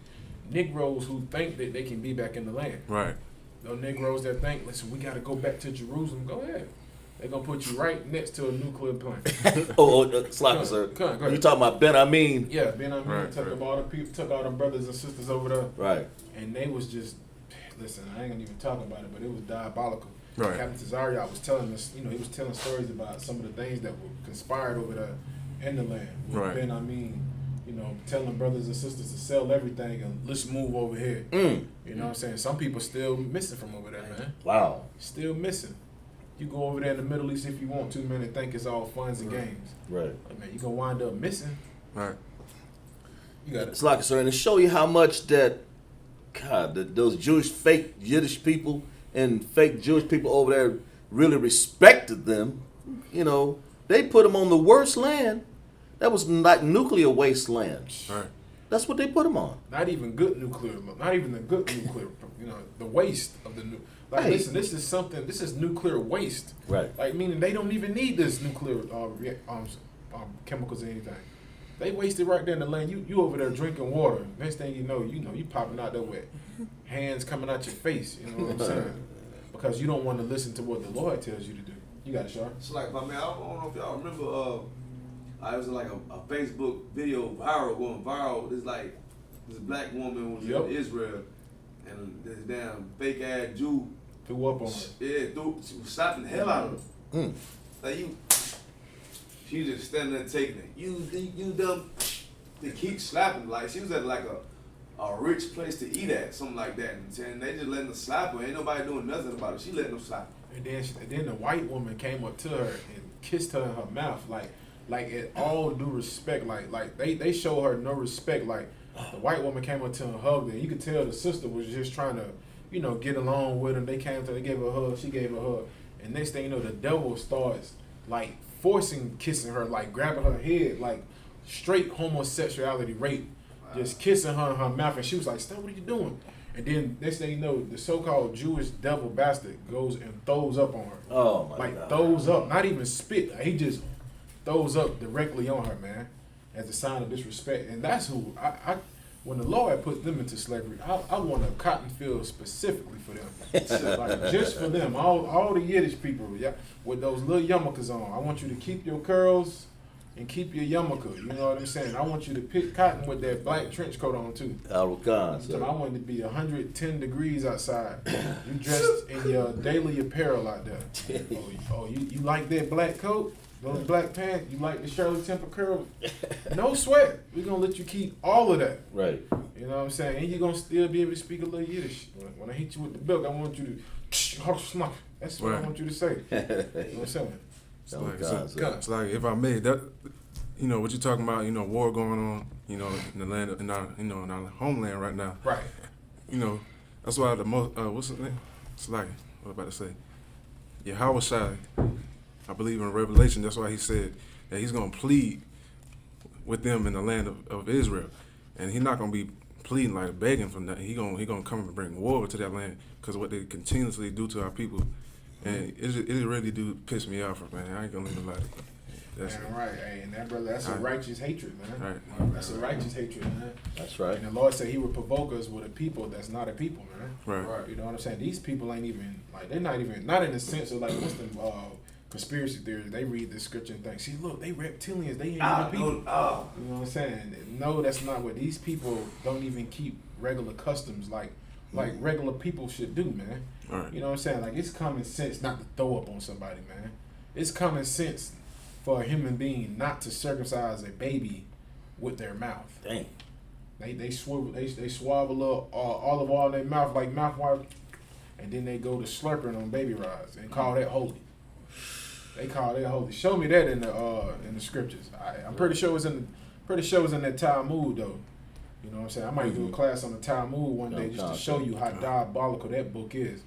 Negroes who think that they can be back in the land. Right. Those Negroes that think, listen, we got to go back to Jerusalem. Go ahead. They're going to put you right next to a nuclear plant. Slacker, sir. You talking about Ben Amin? Yeah, Ben Amin took all the people, took all the brothers and sisters over there. Right. And they was just, listen, I ain't going to even talk about it, but it was diabolical. Right. Captain Tazariot was telling us, he was telling stories about some of the things that were conspired over there in the land. With Ben Amin, telling brothers and sisters to sell everything and let's move over here. You know what I'm saying? Some people still missing from over there, man. Wow. Still missing. You go over there in the Middle East if you want to, man, and think it's all funs and games. Right. But, man, you're going to wind up missing. Right. You got it's like, sir, and to show you how much that, those Jewish fake Yiddish people and fake Jewish people over there really respected them, they put them on the worst land. That was like nuclear wasteland. Right. That's what they put them on. Not even good nuclear. Not even the good nuclear. The waste of the nuclear. Like, listen, this is nuclear waste. Right. Like, meaning they don't even need this nuclear chemicals or anything. They wasted right there in the lane. You over there drinking water. Next thing you know, you popping out there with hands coming out your face. You know what I'm saying? Because you don't want to listen to what the Lord tells you to do. You got it, Shar. It's like, my man, I don't know if y'all remember, it was like a Facebook video going viral. It's like this black woman was in Israel, and this damn fake ass Jew threw up on her. Yeah, she was slapping the hell out of her. Like she was just standing there taking it. You dumb. They keep slapping. Like she was at like a rich place to eat at, something like that, and they just letting her slap her. Ain't nobody doing nothing about it. She letting them slap her. And then the white woman came up to her and kissed her in her mouth, like at all due respect, like they show her no respect. Like the white woman came up to her and hugged her. You could tell the sister was just trying to, get along with him. They gave her a hug, she gave her a hug, and next thing you know, the devil starts like kissing her, like grabbing her head, like straight homosexuality rape, just kissing her in her mouth, and she was like, "Stop! What are you doing?" And then next thing you know, the so-called Jewish devil bastard goes and throws up on her. Oh my God! Throws up, not even spit. He just throws up directly on her, man, as a sign of disrespect. And that's who I when the Lord put them into slavery, I want a cotton field specifically for them, like just for them. All the Yiddish people, with those little yarmulkes on. I want you to keep your curls and keep your yarmulke. You know what I'm saying? I want you to pick cotton with that black trench coat on too. I want it to be 110 degrees outside. You dressed in your daily apparel out there. You like that black coat? Those black pants? You like the Shirley Temple curl? No sweat. We're going to let you keep all of that. Right. You know what I'm saying? And you're going to still be able to speak a little Yiddish. When I hit you with the belt, I want you to... That's what I want you to say. You know what I'm saying? It's like, if I may, that, what you're talking about, war going on, in the land, in our homeland right now. Right. That's why the most, what's his name? It's like, what am I about to say? Yahawashi, I believe in Revelation, that's why he said that he's going to plead with them in the land of Israel. And he's not going to be pleading like begging from that. He's going to come and bring war to that land because of what they continuously do to our people. And it really do piss me off, man. I ain't going to leave nobody. That's right. Hey, and that, brother, that's a righteous hatred, man. Right. That's a righteous hatred, man. That's right. And the Lord said he would provoke us with a people that's not a people, man. Right. You know what I'm saying? These people ain't even, they're not in the sense of, what's the conspiracy theories. They read the scripture and think, see, look, they reptilians, they ain't even people. You know what I'm saying? No, that's not what these people don't even keep regular customs like regular people should do, man. Right. You know what I'm saying? It's common sense not to throw up on somebody, man. It's common sense for a human being not to circumcise a baby with their mouth. Dang. They swab a little olive oil in their mouth like mouthwash, and then they go to slurping on baby rods and call that holy. They call that holy. Show me that in the scriptures. I'm pretty sure it's in that Talmud though. You know what I'm saying? I might do a class on the Talmud one day just to show you how diabolical that book is.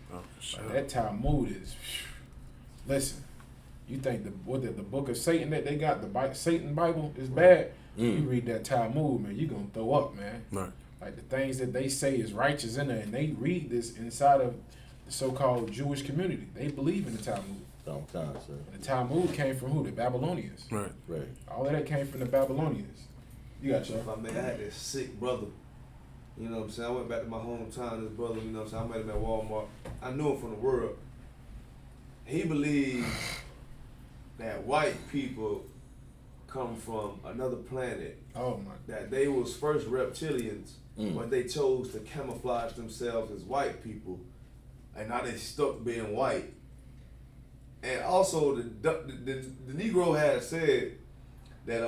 That Talmud is. Listen, you think the book of Satan that they got, the Satan Bible is bad? You read that Talmud, man, you gonna throw up, man. Right. Like the things that they say is righteous in there, and they read this inside of the so-called Jewish community. They believe in the Talmud. Sometimes, sir. And the Talmud came from who? The Babylonians. Right. All of that came from the Babylonians. You got your. I had this sick brother. You know what I'm saying? I went back to my hometown. This brother, you know what I'm saying? I met him at Walmart. I knew him from the world. He believed that white people come from another planet. Oh my. That they was first reptilians, but they chose to camouflage themselves as white people, and now they stuck being white. And also, the Negro had said that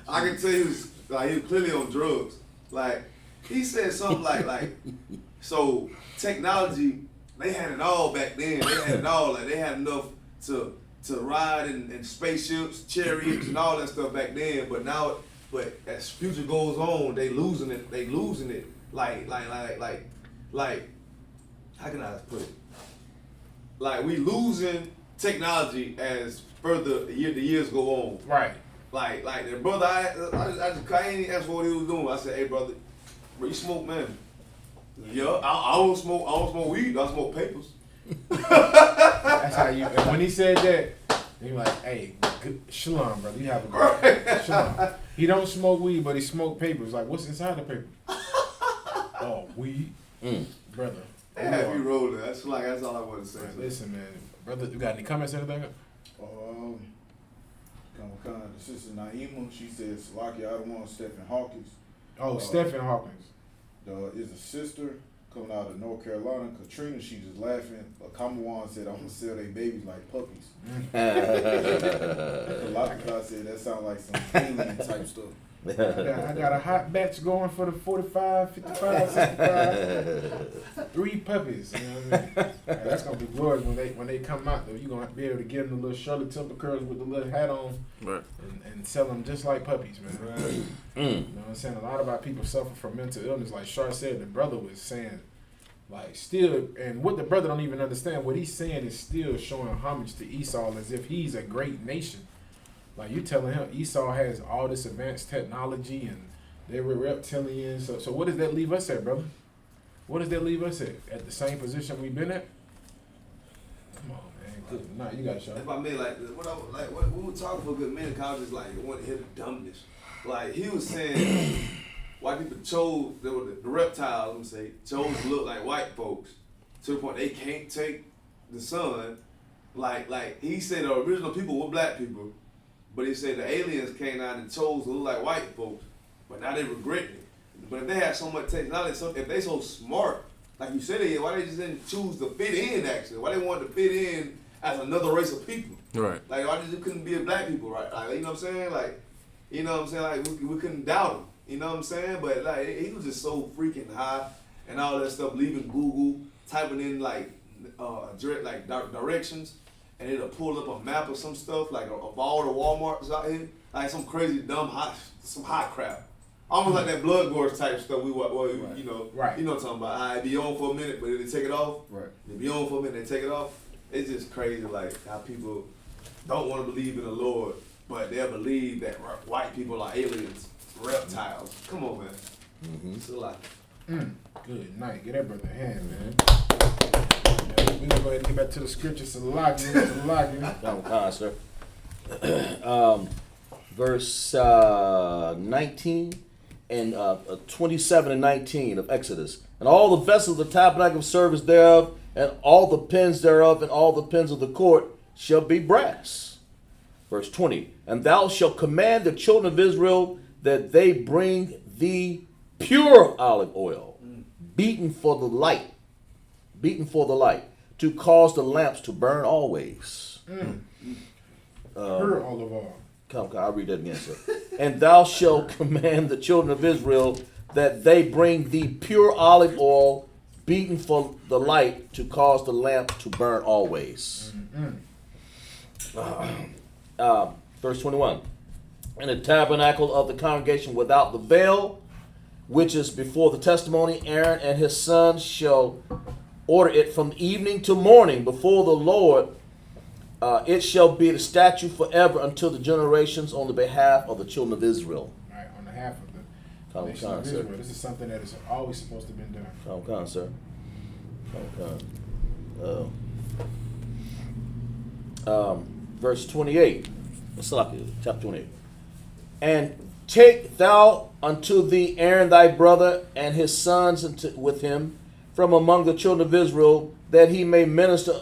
I can tell he was clearly on drugs. He said something like so technology, they had it all back then. They had it all. They had enough to ride in spaceships, chariots, and all that stuff back then. But now, as future goes on, they losing it. They losing it. How can I put it? We losing technology as the years go on. Right. Like the brother, I ain't even asked what he was doing. I said, hey brother, you smoke, man? Yeah, I don't smoke weed. I smoke papers. That's how you. And when he said that, They be like, hey, good, shalom, brother. You have a good day. Shalom. He don't smoke weed, but he smoke papers. Like, what's inside the paper? Oh, weed, brother. They have you rolling. That's all I want to say. Man, listen, man, brother, you got any comments or anything? The sister Naima, she says, Lucky, I don't want Stephen Hawkins. Oh, Stephen Hawkins. Is a sister coming out of North Carolina. Katrina, she just laughing. Kamawan said, I'm going to sell their babies like puppies. Kalaka said, that sounds like some alien type stuff. I got a hot batch going for the 45, 55, 65. 3 puppies. You know what I mean? That's gonna be glorious when they come out though. You're gonna be able to give them the little Shirley Temple curls with the little hat on, Right. and sell them just like puppies, man. You know what I'm saying? A lot of our people suffer from mental illness. Like Shar said, the brother was saying, like, still, and what the brother don't even understand, what he's saying is still showing homage to Esau as if he's a great nation. Like, you telling him Esau has all this advanced technology and they were reptilians. So what does that leave us at, brother? What does that leave us at? At the same position we've been at? Come on, man. Good night. You got a shot. If I mean, like, we were talking for a good minute, I was just like, want to hear the dumbness. Like, he was saying, white people chose, the reptiles, let me say, chose to look like white folks to the point they can't take the sun. Like he said the original people were black people. But he said the aliens came out and chose to look like white folks, but now they regret it. But if they have so much technology, if they so smart, like you said, why they just didn't choose to fit in? Actually, why they wanted to fit in as another race of people? Right. Like why just couldn't be a black people, right? Like, you know what I'm saying? Like, you know what I'm saying? Like we couldn't doubt him. You know what I'm saying? But like he was just so freaking high and all that stuff. Leaving Google, typing in like directions. And it'll pull up a map of some stuff, like of all the Walmarts out here, like some crazy dumb some hot crap. Almost like that blood gorge type stuff you know what I'm talking about. It be on for a minute, but then they take it off. Right. It be on for a minute, they take it off. It's just crazy, like how people don't want to believe in the Lord, but they'll believe that white people are aliens, reptiles. Come on, man. It's a lot. Good night. Get that brother a hand, man. We're going to go ahead and get back to the scriptures. Salaki. Sir. Verse 19 and 27 and 19 of Exodus. And all the vessels of the tabernacle of service thereof, and all the pins thereof, and all the pins of the court shall be brass. Verse 20. And thou shalt command the children of Israel that they bring thee pure olive oil, beaten for the light, to cause the lamps to burn always. Pure olive oil. Come, I'll read that again, sir. And thou shalt command the children of Israel that they bring thee pure olive oil, beaten for the light, to cause the lamp to burn always. Verse 21. And the tabernacle of the congregation without the veil, which is before the testimony, Aaron and his sons shall order it from evening to morning before the Lord. It shall be the statute forever until the generations on the behalf of the children of Israel. All right, on behalf of the nation of Israel. This is something that is always supposed to have been done. Come on, sir. Verse 28. Chapter 28. And take thou unto thee Aaron thy brother and his sons with him from among the children of Israel, that he may minister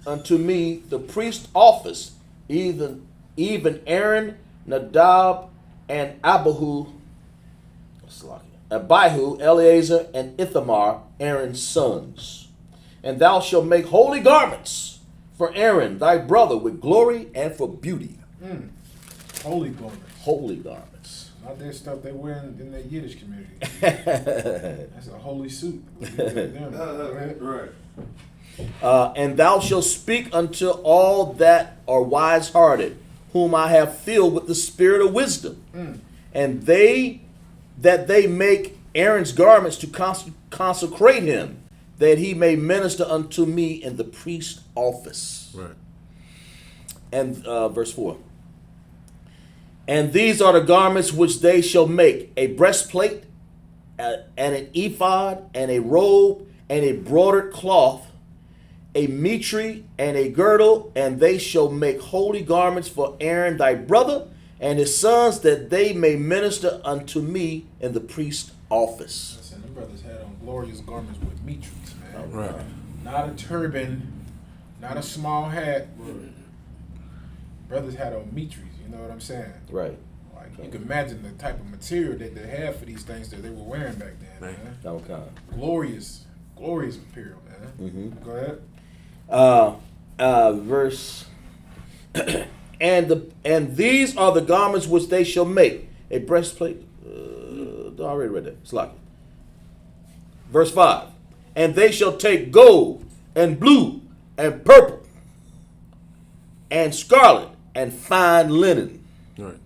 unto me the priest office, even Aaron, Nadab, and Abihu, Eleazar, and Ithamar, Aaron's sons. And thou shalt make holy garments for Aaron thy brother with glory and for beauty. Holy garments. Holy garments. Not that stuff they wear in the Yiddish community. That's a holy suit. Right. And thou shalt speak unto all that are wise-hearted, whom I have filled with the spirit of wisdom, and they make Aaron's garments to consecrate him, that he may minister unto me in the priest office. Right. And verse 4. And these are the garments which they shall make: a breastplate, and an ephod, and a robe, and a broidered cloth, a mitre and a girdle, and they shall make holy garments for Aaron thy brother and his sons, that they may minister unto me in the priest office. Listen, them brothers had on glorious garments with mitres, man. Right. Not a turban, not a small hat. Brothers had on mitres, you know what I'm saying? Right. Like, you can imagine the type of material that they had for these things that they were wearing back then, Man. man. Okay. Glorious material, man. Go ahead. Verse and these are the garments which they shall make: a breastplate. I already read that. It's like verse 5. And they shall take gold and blue and purple and scarlet and fine linen. Right.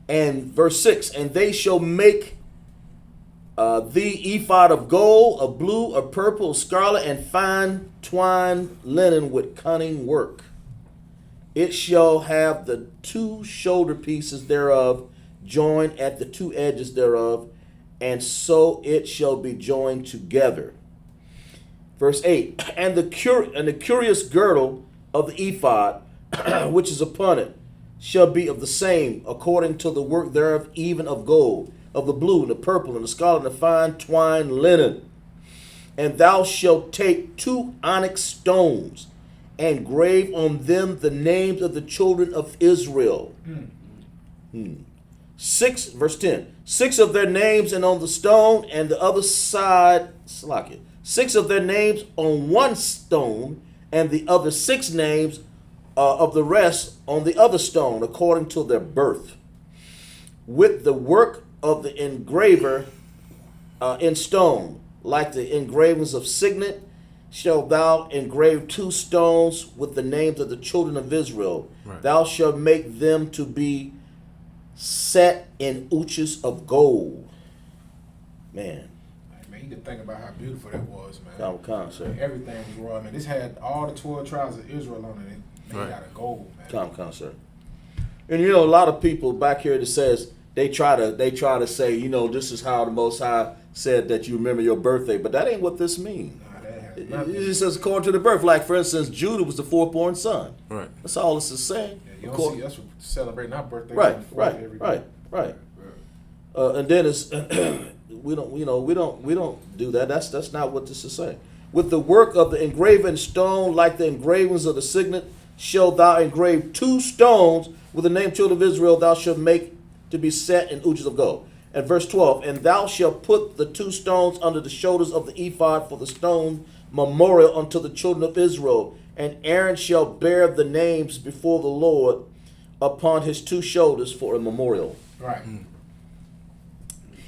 And verse 6. And they shall make the ephod of gold, of blue, of purple, of scarlet, and fine twined linen with cunning work. It shall have the 2 shoulder pieces thereof joined at the 2 edges thereof, and so it shall be joined together. Verse 8. And the curious girdle of the ephod, which is upon it, shall be of the same, according to the work thereof, even of gold, of the blue, and the purple, and the scarlet, and the fine twined linen. And thou shalt take 2 onyx stones, and grave on them the names of the children of Israel. 6, verse 10. 6 of their names and on the stone, and the other side, 6 of their names on one stone, and the other 6 names of the rest on the other stone, according to their birth. With the work of the engraver in stone, like the engravings of signet, shalt thou engrave 2 stones with the names of the children of Israel. Right. Thou shalt make them to be set in ouches of gold. Man. Man, you can think about how beautiful that was, man. Concert. Everything was royal, man. This had all the 12 tribes of Israel on it. Made out of gold, man. Concert. And you know, a lot of people back here that says they try to say, you know, this is how the Most High said that you remember your birthday, but that ain't what this means. It just says according to the birth. Like, for instance, Judah was the 4th-born son. Right. That's all this is saying. Yeah, you don't see us celebrating our birthday. Right. Right. And then it's we don't do that. That's not what this is saying. With the work of the engraven stone, like the engravings of the signet, shalt thou engrave 2 stones with the name children of Israel. Thou shalt make to be set in ouches of gold. And verse 12. And thou shalt put the 2 stones under the shoulders of the ephod for the stone memorial unto the children of Israel. And Aaron shall bear the names before the Lord upon his 2 shoulders for a memorial. Right.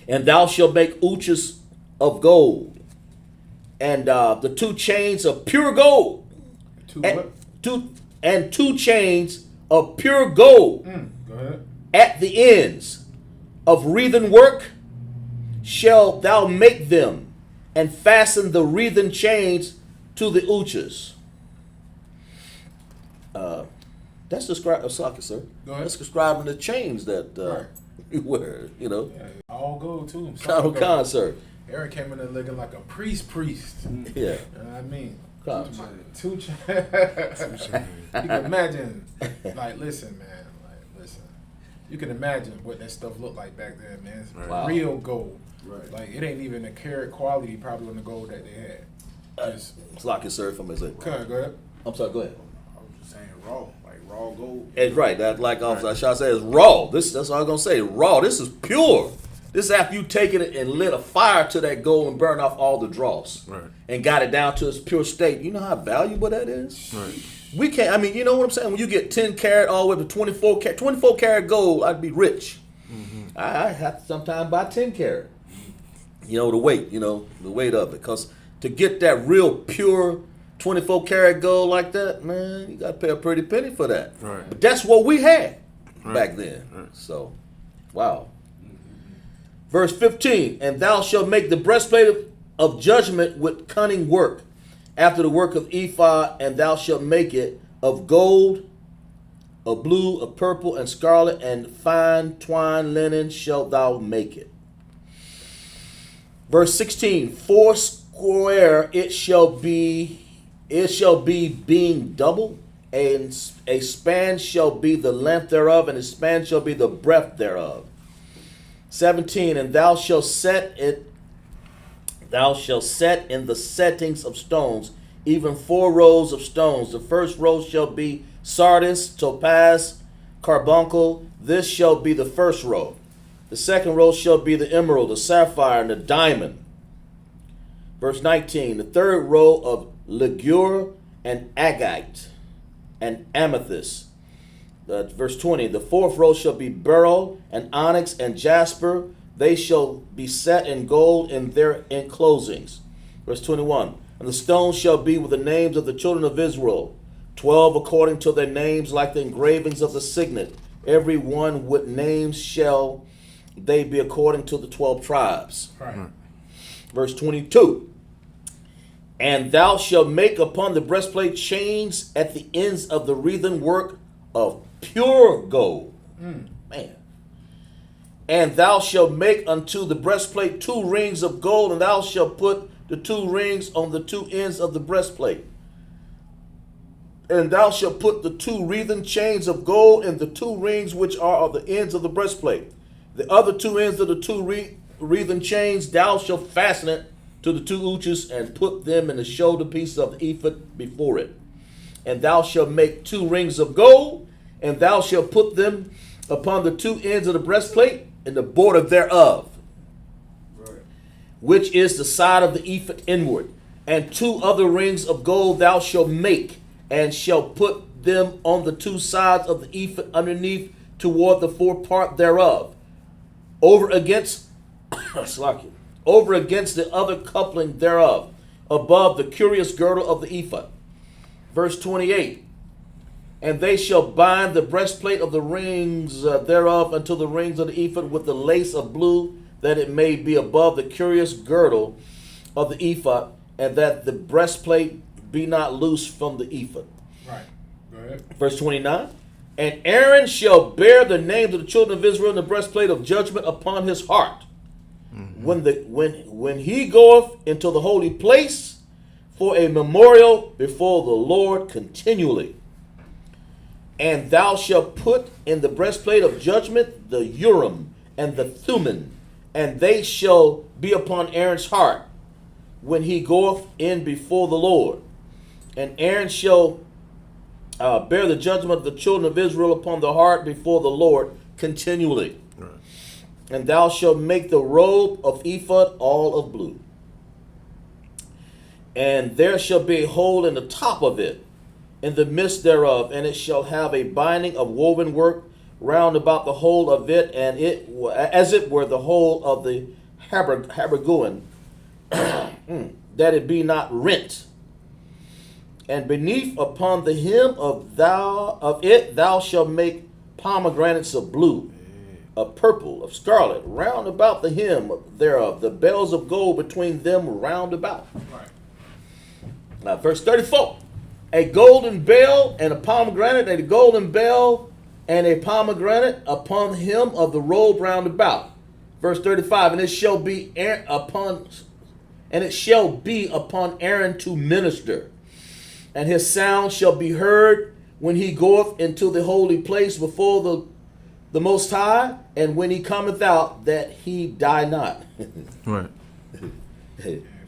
And thou shalt make ouches of gold, and the 2 chains of pure gold. 2 what? 2 chains of pure gold. Go ahead. At the ends of wreathen work shalt thou make them, and fasten the wreathen chains to the ouches. That's describing, sir. Go ahead. That's describing the chains that Right. you wear. You know, Yeah, all gold too. concert. Eric came in there looking like a priest. Yeah. You know what I mean? Concert. 2 chains. You can imagine, like, listen, man. Like, listen. You can imagine what that stuff looked like back then, man. It's Wow. real gold. Right. Like, it ain't even a carat quality probably on the gold that they had. Just, It's like it, sir. From his. go ahead. I'm sorry. Go ahead. I was just saying raw, like raw gold. It's right. That like Officer Shaw said, it's raw. That's what I was gonna say. Raw. This is pure. This is after you taking it and lit a fire to that gold and burned off all the dross. Right. And got it down to its pure state. You know how valuable that is? Right. We can't, I mean, you know what I'm saying? When you get 10 karat all the way to 24 karat gold, I'd be rich. I have to sometimes buy 10 karat. You know, the weight of it. Because to get that real pure 24 karat gold like that, man, you got to pay a pretty penny for that. Right. But that's what we had Right. back then. Right. So, wow. Verse 15, and thou shalt make the breastplate of judgment with cunning work, after the work of ephod, and thou shalt make it of gold, of blue, of purple, and scarlet, and fine twined linen shalt thou make it. Verse 16, 4 square it shall be it shall be being double, and a span shall be the length thereof, and a span shall be the breadth thereof. 17, and thou shalt set in the settings of stones, even 4 rows of stones. The first row shall be sardius, topaz, carbuncle. This shall be the first row. The second row shall be the emerald, the sapphire, and the diamond. Verse 19, the third row of ligure and agate and amethyst. Verse 20, the fourth row shall be beryl and onyx and jasper. They shall be set in gold in their enclosings. Verse 21, and the stones shall be with the names of the children of Israel, 12 according to their names, like the engravings of the signet. Every one with names shall they be according to the 12 tribes. Right. Verse 22, and thou shalt make upon the breastplate chains at the ends of the wreathen work of pure gold. Man. And thou shalt make unto the breastplate 2 rings of gold, and thou shalt put the 2 rings on the 2 ends of the breastplate. And thou shalt put the 2 wreathen chains of gold in the 2 rings which are of the ends of the breastplate. The other 2 ends of the 2 wreathen chains thou shalt fasten it to the 2 ouches, and put them in the shoulder pieces of the ephod before it. And thou shalt make 2 rings of gold, and thou shalt put them upon the 2 ends of the breastplate in the border thereof, right, which is the side of the ephod inward. And 2 other rings of gold thou shalt make, and shalt put them on the 2 sides of the ephod underneath toward the forepart thereof, over against the other coupling thereof, above the curious girdle of the ephod. Verse 28, and they shall bind the breastplate of the rings thereof unto the rings of the ephod with the lace of blue, that it may be above the curious girdle of the ephod, and that the breastplate be not loose from the ephod. Right. Go ahead. Verse 29, and Aaron shall bear the names of the children of Israel in the breastplate of judgment upon his heart. When he goeth into the holy place for a memorial before the Lord continually. And thou shalt put in the breastplate of judgment the Urim and the Thummim, and they shall be upon Aaron's heart when he goeth in before the Lord. And Aaron shall bear the judgment of the children of Israel upon the heart before the Lord continually. Right. And thou shalt make the robe of ephod all of blue. And there shall be a hole in the top of it, in the midst thereof, and it shall have a binding of woven work round about the whole of it, and it as it were the whole of the habergeon, that it be not rent. And beneath upon the hem of it thou shalt make pomegranates of blue, of purple, of scarlet, round about the hem thereof, the bells of gold between them round about. Right. Now, verse 34. A golden bell and a pomegranate, a golden bell and a pomegranate upon the hem of the robe round about. Verse 35, and it shall be upon Aaron to minister, and his sound shall be heard when he goeth into the holy place before the Most High, and when he cometh out, that he die not. Right.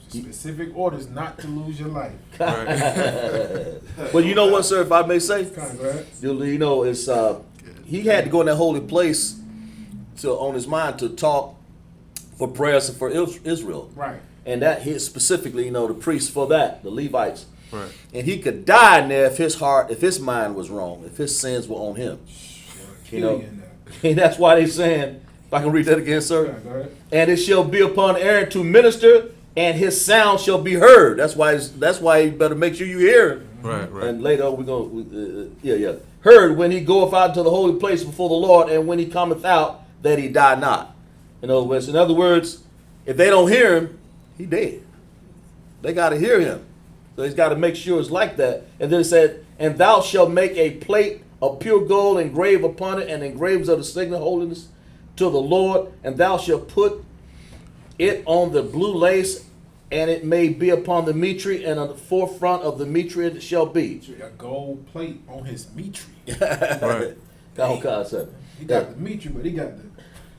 Specific orders not to lose your life. But you know what, sir, if I may say? You know, it's he had to go in that holy place on his mind to talk for prayers for Israel. Right. And that he specifically, the priests for that, the Levites. Right. And he could die in there if his mind was wrong, if his sins were on him. And that's why they're saying, if I can read that again, sir. Yeah, go ahead. And it shall be upon Aaron to minister, and his sound shall be heard. That's why you better make sure you hear it. Right. And later we're going to, heard when he goeth out to the holy place before the Lord, and when he cometh out, that he die not. In other words, if they don't hear him, he dead. They got to hear him. So he's got to make sure it's like that. And then it said, and thou shalt make a plate of pure gold, engrave upon it, and engraves of the signet holiness to the Lord, and thou shalt put it on the blue lace and it may be upon the mitre, and on the forefront of the mitre it shall be. A gold plate on his mitre. Right. Concept. He got the mitre, but he got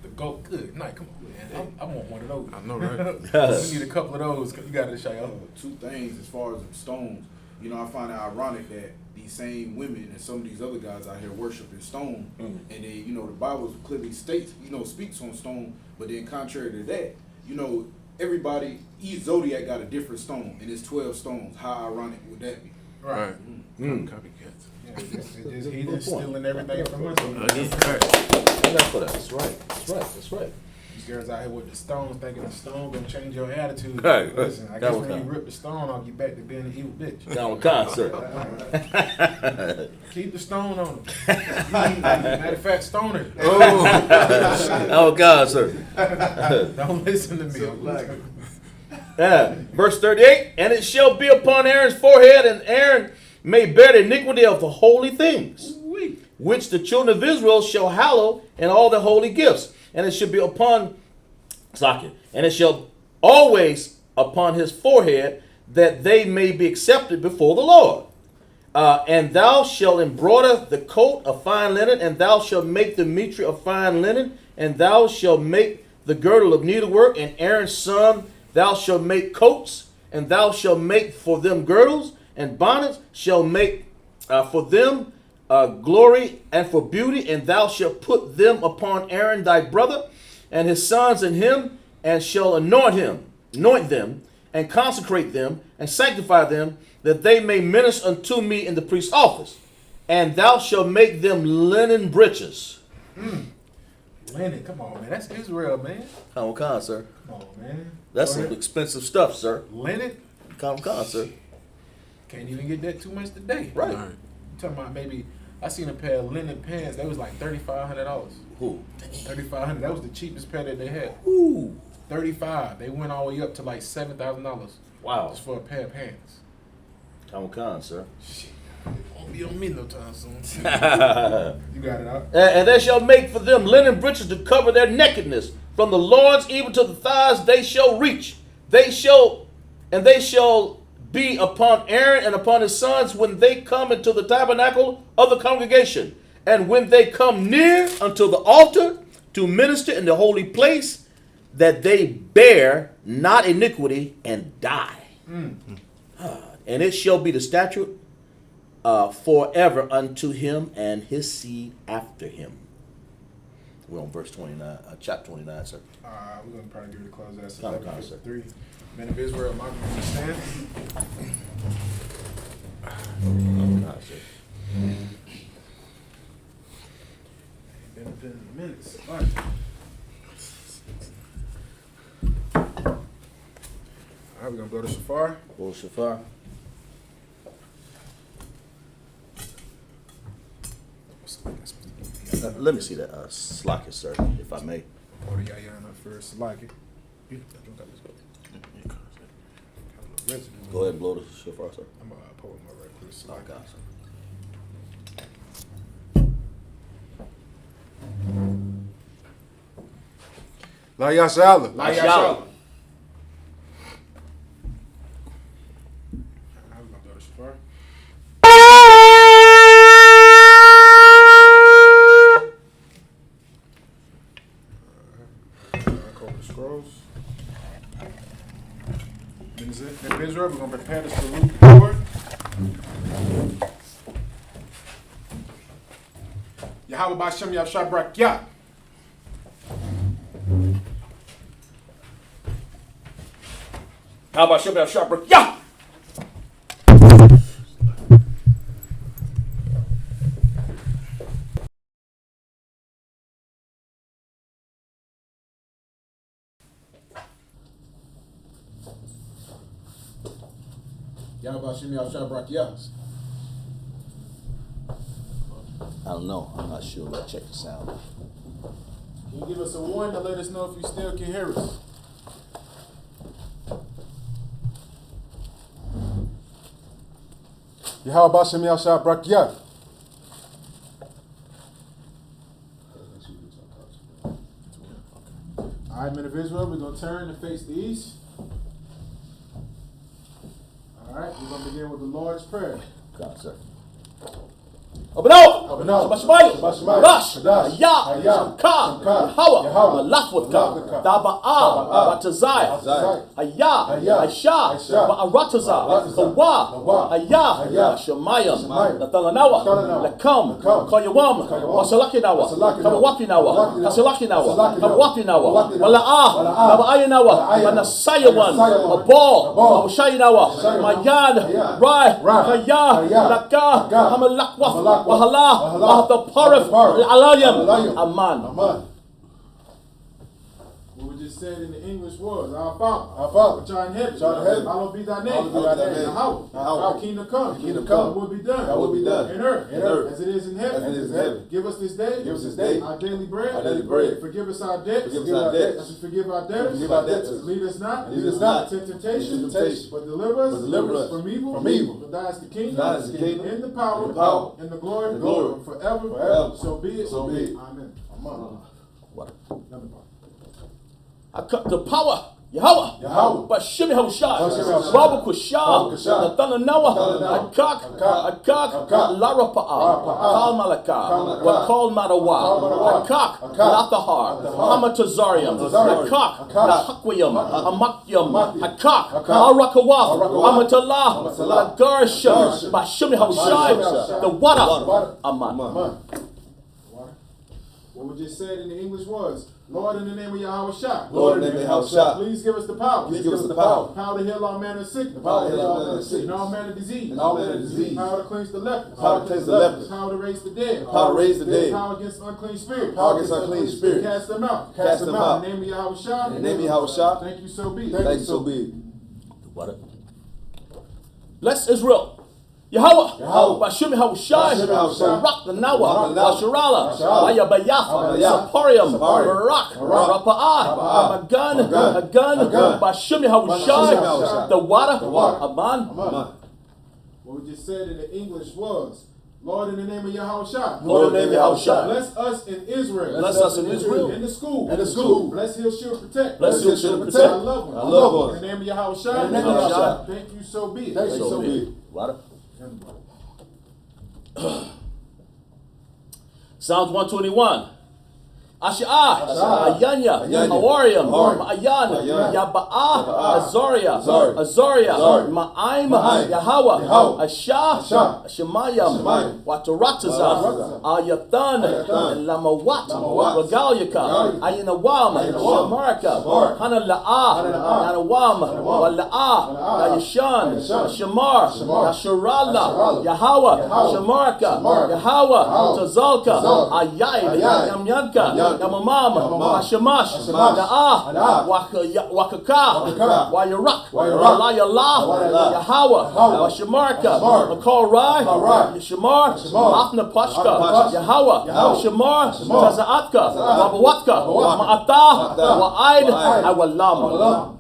the gold. Good night. Come on, man. I want one of those. I know, right? We need a couple of those. You got to show y'all. Two things as far as the stones. You know, I find it ironic that these same women and some of these other guys out here worshiping stone, and they, you know, the Bible clearly states, you know, speaks on stone, but then contrary to that, you know, everybody, each zodiac got a different stone, and it's 12 stones. How ironic would that be? Right. Copycats. Yeah, it's just heathens stealing everything from us. That's right. That's right. These girls out here with the stones, thinking the stone gonna change your attitude. Right. Listen, I guess when you rip the stone off, you back to being an evil bitch. Down with concert. Keep the stone on them. Matter of fact, stoner. Oh, God, sir. Don't listen to me. Verse 38, and it shall be upon Aaron's forehead, and Aaron may bear the iniquity of the holy things, which the children of Israel shall hallow in all the holy gifts. And it shall be upon socket, and it shall always upon his forehead, that they may be accepted before the Lord. And thou shalt embroider the coat of fine linen, and thou shalt make the mitre of fine linen, and thou shalt make the girdle of needlework, and Aaron's son thou shalt make coats, and thou shalt make for them girdles, and bonnets shall make for them glory and for beauty, and thou shalt put them upon Aaron thy brother, and his sons and him, and shall anoint them, and consecrate them, and sanctify them, that they may minister unto me in the priest's office. And thou shalt make them linen breeches. Linen, come on, man. That's Israel, man. Come on, sir. Come on, man. That's some expensive stuff, sir. Linen? Come on, sir. Can't even get that too much today. Right. You talking about maybe, I seen a pair of linen pants, that was like $3,500. Ooh. $3,500. That was the cheapest pair that they had. Ooh. $35. They went all the way up to like $7,000. Wow. Just for a pair of pants. Come on, sir. Shit. It won't be on me no time soon. You got it out. And they shall make for them linen breeches to cover their nakedness. From the loins even to the thighs they shall reach. They shall be upon Aaron and upon his sons when they come into the tabernacle of the congregation. And when they come near unto the altar to minister in the holy place, that they bear not iniquity and die. And it shall be the statute forever unto him and his seed after him. We're on verse 29, chapter 29, sir. We're going to probably give it a close at Come on, sir. 11:53. Men of Israel, mark you understand? Been minutes. All right. All right, we're going to go to Shafar. Go Shafar. Let me see that slocket, sir, if I may. Or the YAHANNA first. Like it. Go ahead and blow the shofar, sir. I'm going to pull my right quick. Oh, God, sir. La Yashala. La Yashala. I'm going to go to Shafar. Scrolls. Men of Israel, we're going to prepare to salute the Lord. Yahweh B'Shem Yahshabrak Yah. How about Shabbat Shabbat? Yeah! Yahweh B'Shem Yahshabrak Yah. I don't know. I'm not sure. Let's check the sound. Can you give us a warning to let us know if you still can hear us? Yahweh B'Shem Yahshabrak Yah. All right, men of Israel, we're going to turn and face the east. All right, we're going to begin with the Lord's Prayer. God, sir. Open up! Open up. Shabbat Shabbat Shemayim. Rush! Kadash. Hayah! Hayah. Shamka! Shamka. Yahweh! Yahweh. Malakwaka! Malakwaka. Daba'ah! Batazai! Batazai. Hayah! Hayah. Aisha! Aisha. Ba'arataza! Ba'arataza. Kawa! Kawa. Hayah! Hayah. Shemayim! Shemayim. Natalanawa! Natalanawa. Lakam! Lakam. Koyawam! Koyawam. Wasalakinawa! Wasalakinawa. Kamawapinawa! Wasalakinawa. Kasalakinawa! Wasalakinawa. Kamawapinawa! Wala'ah. Wala'ah! Wala'ah. Naba'ayinawa! Naba'ayinawa. Manasayawan! Manasayawan. Abal! Abal. Mawashayinawa! Mawashayinawa. Mayan! Mayan. Rai! Rai. Hayah! Hayah. Laka! Laka. Hamalakwa! Hamalakwa. Wahala! Wahala. The Parif, Alayam, Aman. Aman. What we just said in the English was, Our Father, which art in heaven, hallowed be thy name. Hallowed be thy name. Yahweh, Yahweh. thy kingdom come. Thy kingdom come. Thy will be done. Thy will be done. In earth, In earth. as it is in heaven. As it is in heaven. Give us this day. Give us this day our daily bread. our daily bread. Forgive us our debts. Forgive us our debts. As we forgive our debtors. Forgive our debtors. Lead us not. Lead us not into temptation. into temptation. But deliver us. But deliver us from evil. from evil. For thine is the kingdom. Thine is the kingdom. And the power. And the power. And the glory. And the glory. Forever. Forever. So be it. So be it. Amen. Amen. What? Another part. I cut the power. Yahweh. Yahweh. Bashimi Haushai. Bashimi Haushai. Babu Kushah. Babu Kushah. Natana Noah. Natana Akak. Akak. Akak. Akak. Larapa'a. Kal Malaka. Malaka. Wakal Madawa. Kal Madawa. Akak. Akak. Lathahar. Lathahar. Hamatazarium. Hamatazarium. Akak. Akak. Lahakwiyam. Amakyam. Amakyam. Akak. Akak. Arakawaf. Arakawaf. Amatallah. Amatallah. Lagarsham. Bashimi Haushai. Haushai. The water. Water. Aman. Amen. What we just said in the English was, Lord, in the name of Yahweh Shah. Lord, in the name of Yahweh. Please give us the power. Please give us the power. Power to heal all manner of sickness. Power to heal all manner of sickness. And all manner of disease. And all manner of disease. Power to cleanse the lepers. Power to cleanse the lepers. Power to raise the dead. Power to raise the dead. Power against unclean spirits. Power against unclean spirits. Cast them out. Cast them out. In the name of Yahweh Shah. In the name of Yahweh Shah. Thank you, so be. Thank you, so be it. What? Bless Israel. Yahweh, Yahweh. Bashimi Haushai, Bashimi Haushai. Barak the Nawa, Barak the Nawa. Basharala, Basharala. Ayabayaf, Ayabayaf. Saparium, Saparium. Barak, Barak. Rapa'ah, Magan, Magan. Agan, Bashimi Bashimi Haushai, Haushai. the water, water. Aman. Amen. What we just said in the English was, Lord, in the name of Yahweh Shah. Lord, in the name of Yahweh Shah. Bless us in Israel. Bless us in Israel. In the school. In the school. Bless, heal, shield, protect. Bless, heal, shield, Our protect. loved ones. Our loved ones. In the name of Yahweh Shah. In the name of Yahweh Shah. Thank you, so be it. Thank you, so be it. Water. Psalms 121. Asha'ah, Ayanya, Awarium, Ma'ayan, Yaba'ah, Azaria, Ma'aim, Yahweh, Ashah, Shemayim, Watarataza, Ayathan, Lamawat, Regalyaka, Ayinawam, Shamaraka, Hanala'ah, Yanawam, Wala'ah, Yashan, Shamar, Yasharala, Yahweh, Shamaraka, Yahweh, Tazalka, Ayay, Yamyanka, Yamamam, Ashamash, Da'ah, Wakaka, Wayarak, Walayala, Yahweh, Washamarka, Makal Rai, Yashamar, Afna Pashka, Yahweh, Shamar, Tazaatka, Wabawatka, Ma'ata, Wa'aid, Awalam.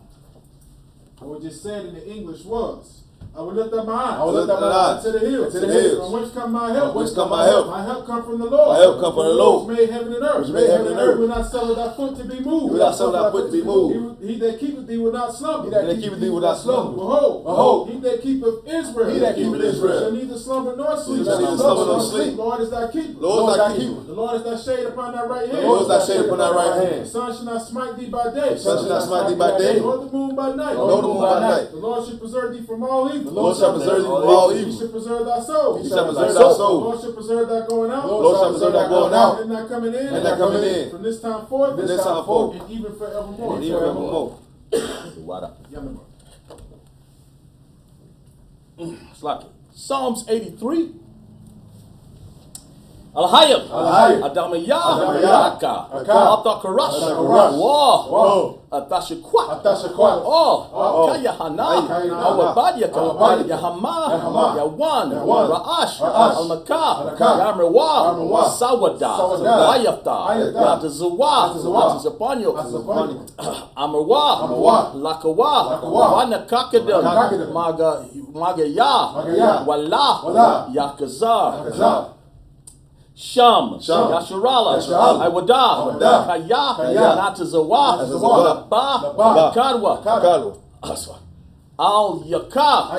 What we just said in the English was, I will lift up my eyes. I will lift up my eyes to the hills. to the hills. From whence come my help? From whence come my help? My help come from the Lord. My help come from the Lord. Which made heaven and earth. Which made heaven and earth. Will not suffer thy foot to be moved. Will not suffer thy foot to be moved. He that keepeth thee will not slumber. He that keepeth thee will not slumber. Behold, he that keepeth Israel. He that keepeth Israel. Shall neither slumber nor sleep. Shall neither slumber nor sleep. Lord is thy keeper. Lord is thy keeper. The Lord is thy shade upon thy right hand. The Lord is thy shade upon thy right hand. The sun shall not smite thee by day. The sun shall not smite thee by day. Nor the moon by night. Nor the moon by night. The Lord shall preserve thee from all evil. The Lord shall preserve thee from all evil. He shall preserve thy soul. He shall preserve thy The soul. Lord shall preserve thy going out. The Lord shall preserve thy going out. And not coming in. And not coming in. From this time forth. From this time forth. And even forevermore. And even forevermore. Water. Yamama. Slack. Psalms 83. Alhayim, Adamaya, Aka, Atakaras, War, Atashakwat, Kayahana, Awabadiaka, Yahama, Yawan, Ra'ash, Almaka, Yamrawa, Sawada, Wayafta, Yatazawa, Yatazapanyo, Amrawa, Lakawa, Wanakakadam, Magaya, Wala, Yakazar. Sham, Yasharala, Iwada, Kaya, Natazawa, Ba, Kadwa, Al-Yaka,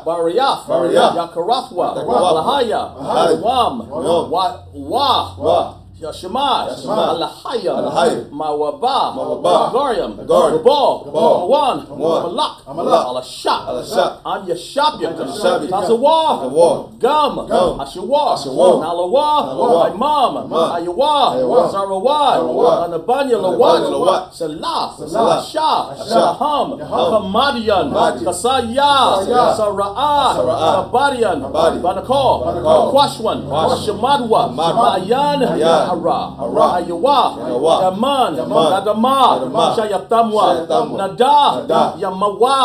Bariyaf, Yakarathwa, Alahaya, Wam, Yashemai, Alahaya, Mawaba, Gariam, Gabal, Mawan, Malak, Alashap, I'm Yashapyaka, Tazawa, Gum, Ashawa, Nalawa, Imam, Ayawa, Sarawai, Anabanya Lawat, Salah, Shah, Shaham, Hamadian, Kasaya, Sara'ah, Abadian, Banakor, Kwashwan, Shamadwa, Mayan, Hara, Ayawa, Yaman, Nadama, Shayatamwa, Nada, Yamawa,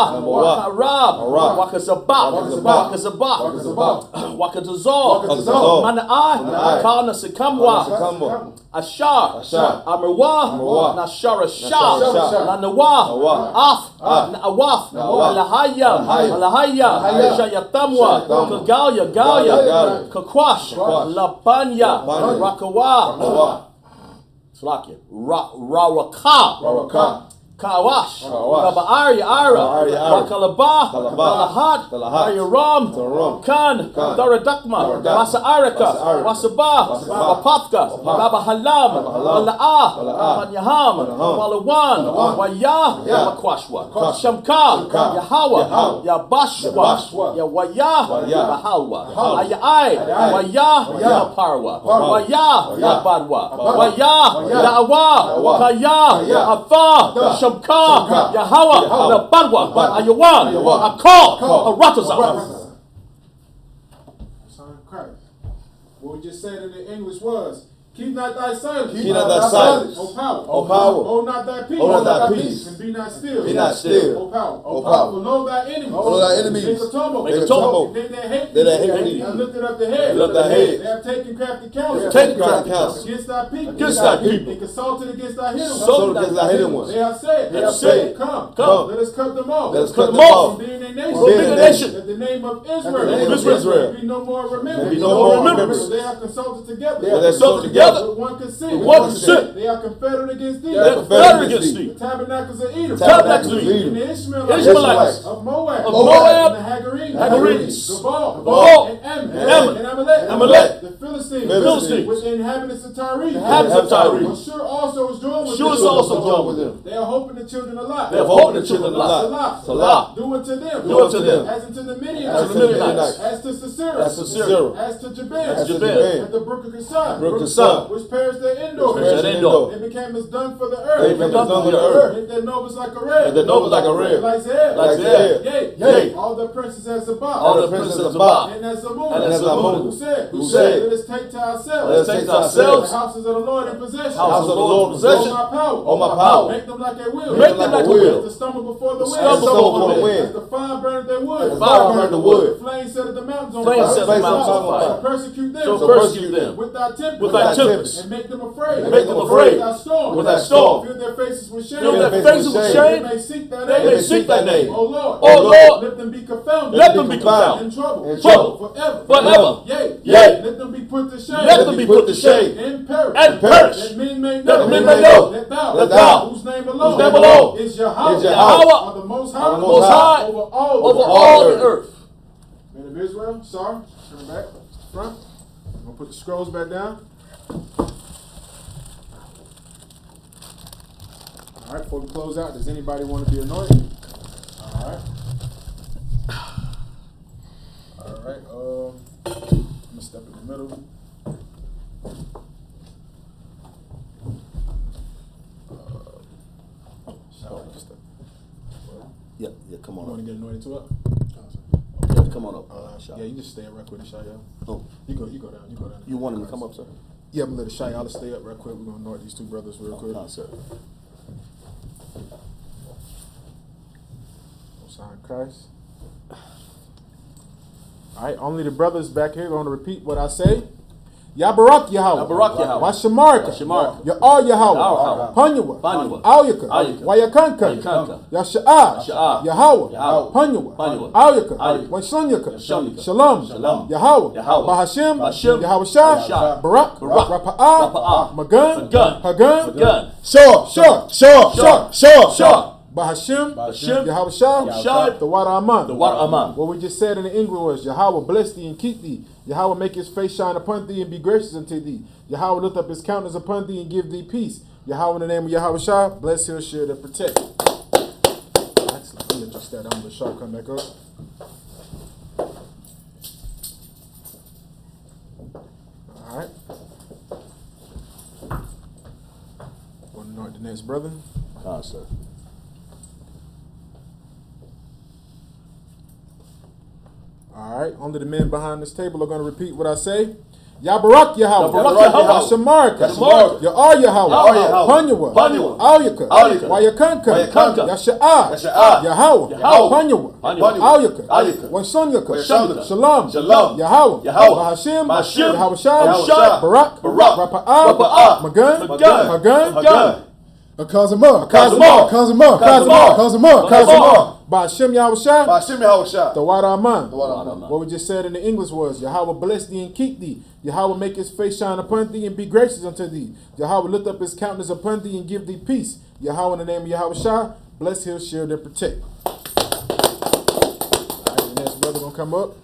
Harab, Wakazabak, Mana'ai, Kana Sikamwa, Ashar, Amarwa, Nashara Shah, Nanawa, Af, Naawaf, Alahaya, Shayatamwa, Kagalia, Kakwash, Lapanya, Rakawa, Slakia, Rawaka, Kawash, Arya, Wakalaba, Galahad, Ayaram, Khan, Daradakma, Wasa Araka, Wasaba, Wapapka, Baba Halam, Wala'ah, Yaham, Walawan, Waya, Wakwashwa, Shamka, Yahawa, Yabashwa, Yawaya, Yahalwa, Ayai, Waya, Yaparwa, Waya, Yabadwa, Waya, Ya'awa, Kaya, Afa, Shamka, Yahawa, the Badwa, Ayawan, Akal, Arataza. Son of Christ. What we just said in the English was, keep not thy silence. Keep not thy silence. O power. O power. Hold not thy peace. Hold not thy peace. And be not still. Be not still. O power. O power. For know thy enemies. Know thy enemies. Make a tumult. Make a tumult. They that hate They that thee. hate thee. Have lifted up the head. Lift thy head. They have taken crafty counsel. Taken crafty counsel. Against thy people. Against thy people. They consulted against thy hidden ones. Consulted against thy hidden ones. They have said. They have said. Come. Let us cut them off. Let us cut them off. From being a nation. From being a nation. That the name of That the name of Israel. Israel. Be no more remembered. Be no more remembered. They have consulted together. They have consulted together. With one consent. With one consent. They are confederate against thee. They are confederate against thee. The tabernacles of Edom. Tabernacles of Edom. And the Ishmaelites. of Moab. Of Moab. And the Hagarenes. Gabal. And Ammon. And Amalek. The Philistines. Philistines. With the inhabitants of Tyre. Inhabitants of Tyre. Well, sure also is joined with Sure them. is also joined with them. They are hoping the children of Lot. They have hope in the children of Lot. Salah. Do unto them. Do unto them. As unto the As Midianites. to the Midianites. As to Sisera. As to Sisera. As to Jabin. As to Jabin. At the brook of Kassan. Brook of Kassan. Which perished their Endor. Which perished their Endor. They became as dung for the They earth. became as dung for the earth. Make their nobles like a red. Make their nobles like a red. Like Zeb. Like Zeb. Yea. All the princes as Sabbath. All the princes of Sabbath. And as Zamun. And as Zamun. Who Who said? said? Let us take to ourselves. Let us take to ourselves the houses of the Lord in possession. House of the Lord in possession. All my power. All my power. Make them like a will. Make them like a will. To stumble before the wind. Stumble before the wind. As the fire burned their wood. The fire burned the wood. The flames set the mountains on Flames fire. set the mountains on fire. So persecute them. So persecute them. With thy tempest. With thy tempest. And make them afraid. And make them afraid. With thy storm. With thy storm. Fill their faces with shame. Fill their faces with shame. They may seek thy They name. may seek thy name. O Lord. O Lord. Let them be confounded. Let them be confounded. In trouble. In trouble. Forever. Forever. Yea. Yea. Let them be put to shame. Let them be put to shame. And perish. And perish. That men may That know. men may know. That thou. That thou. Whose name alone. Whose name alone. Is Yahweh. Is Yahweh. Are the most high. Are the most high. Over Over all. all the earth. Men of Israel. Sorry. Turn back. Front. I'm gonna put the scrolls back down. All right, before we close out, does anybody want to be anointed? All right. All right. I'm gonna step in the middle. Yeah, come You on want up. to get anointed too up? Yeah, come on up. Yeah, you just stay up real quick, Shia. Oh, You go down. You go down. you want him to come up, sir? Yeah, I'm gonna let Shia. I'll stay up real quick. We're gonna anoint these two brothers real quick. No, sir. Sign Christ. All right, only the brothers back here going to repeat what I say. Yabarak Yahweh. Yabarak Yahweh. Washamarka. Washamarka. Ya'al Yahweh. Yahweh. Panyawa. Panyawa. Alyaka. Alyaka. Wayakanka. Wayakanka. Yasha'ah. Yasha'ah. Yahweh. Yahweh. Panyawa. Panyawa. Alyaka. Alyaka. Washanyaka. Washanyaka. Shalom. Shalom. Yahweh. Yahweh. Bahashem. Bahashem. Yahweh Shah. Shah. Barak. Barak. Rapa'ah. Rapa'ah. Magan. Magan. Hagan. Magan. Shah. Shah. Shah. Shah. Shah. Shah. Bahashim, Bahashim, Yahweh Shah, Shah, the water Aman. the water Aman. What we just said in the English was, Yahweh bless thee and keep thee. Yahweh make his face shine upon thee and be gracious unto thee. Yahweh lift up his countenance upon thee and give thee peace. Yahweh in the name of Yahweh Shah, bless, heal, shield, and protect. Excellent. I'll let you start. I'm going to let Shah come back up. All right. Want to anoint the next brother? Sir. All right. Only the men behind this table are going to repeat what I say. Yabarak Yahweh. Yabarak Yahweh. Yashamarka. Yashamarka. Ya'ar Yahweh. Yahweh. Panyawa. Panyawa. Auyaka. Auyaka. Wayakanka. Wayakanka. Yasha'ah. Yasha'ah. Yahweh. Yahweh. Panyawa. Panyawa. Auyaka. Auyaka. Wasonyaka. Wasonyaka. Shalom. Shalom. Yahweh. Yahweh. Bahashim. Bahashim. Yahweh Shah. Yahweh Shah. Barak. Barak. Rapa'ah. Rapa'ah. Magan. Magan. Hagan. Hagan. Kazama. Kazama. Kazama. Kazama. Kazama. Kazama. Bahashim Yahweh Shah. Bahashim Yahweh Shah. The water Aman. The water Aman. What we just said in the English was, Yahweh bless thee and keep thee. Yahweh make his face shine upon thee and be gracious unto thee. Yahweh lift up his countenance upon thee and give thee peace. Yahweh in the name of Yahweh Shah, bless, heal, shield, and protect. All right, the next brother gonna come up.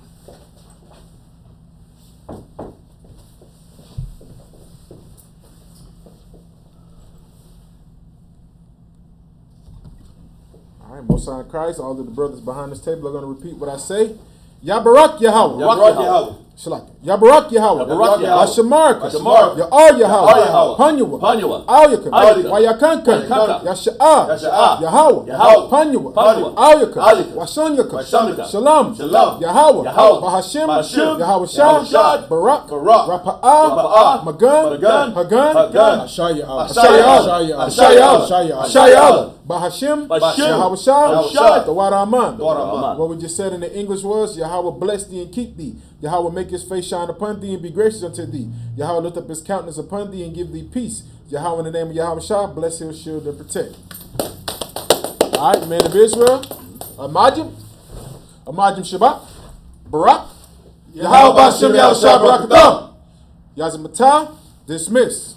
All right, Most High in Christ, all of the brothers behind this table are going to repeat what I say. Yabarak Yahweh. Yabarak Yahweh. Shalak. Yabarak Yahweh. Yabarak Yahweh. Ashamarka. Ashamarka. Ya'ar Yahweh. Yahweh. Panyawa. Panyawa. Auyaka. Auyaka. Wayakanka. Wayakanka. Yasha'ah. Yasha'ah. Yahweh. Yahweh. Panyawa. Panyawa. Auyaka. Auyaka. Wasonyaka. Wasonyaka. Shalom. Shalom. Yahweh. Yahweh. Bahashim. Bahashim. Yahweh Shah. Yahweh Shah. Barak. Barak. Rapa'ah. Rapa'ah. Magan. Magan. Hagan. Hagan. Ashaya. Ashaya. Ashaya. Ashaya. Bahashim. Bahashim. Yahweh Shah. Yahweh Shah. The water Aman. The water Aman. What we just said in the English was, Yahweh bless thee and keep thee. Yahweh make his face shine upon thee and be gracious unto thee. Yahweh lift up his countenance upon thee and give thee peace. Yahweh in the name of Yahweh Shah, bless, heal, shield, and protect. All right, men of Israel. Amajim Shabbat. Barak. Yahweh Bashem Yahweh Shah Barak Adam. Yazimata. Dismiss.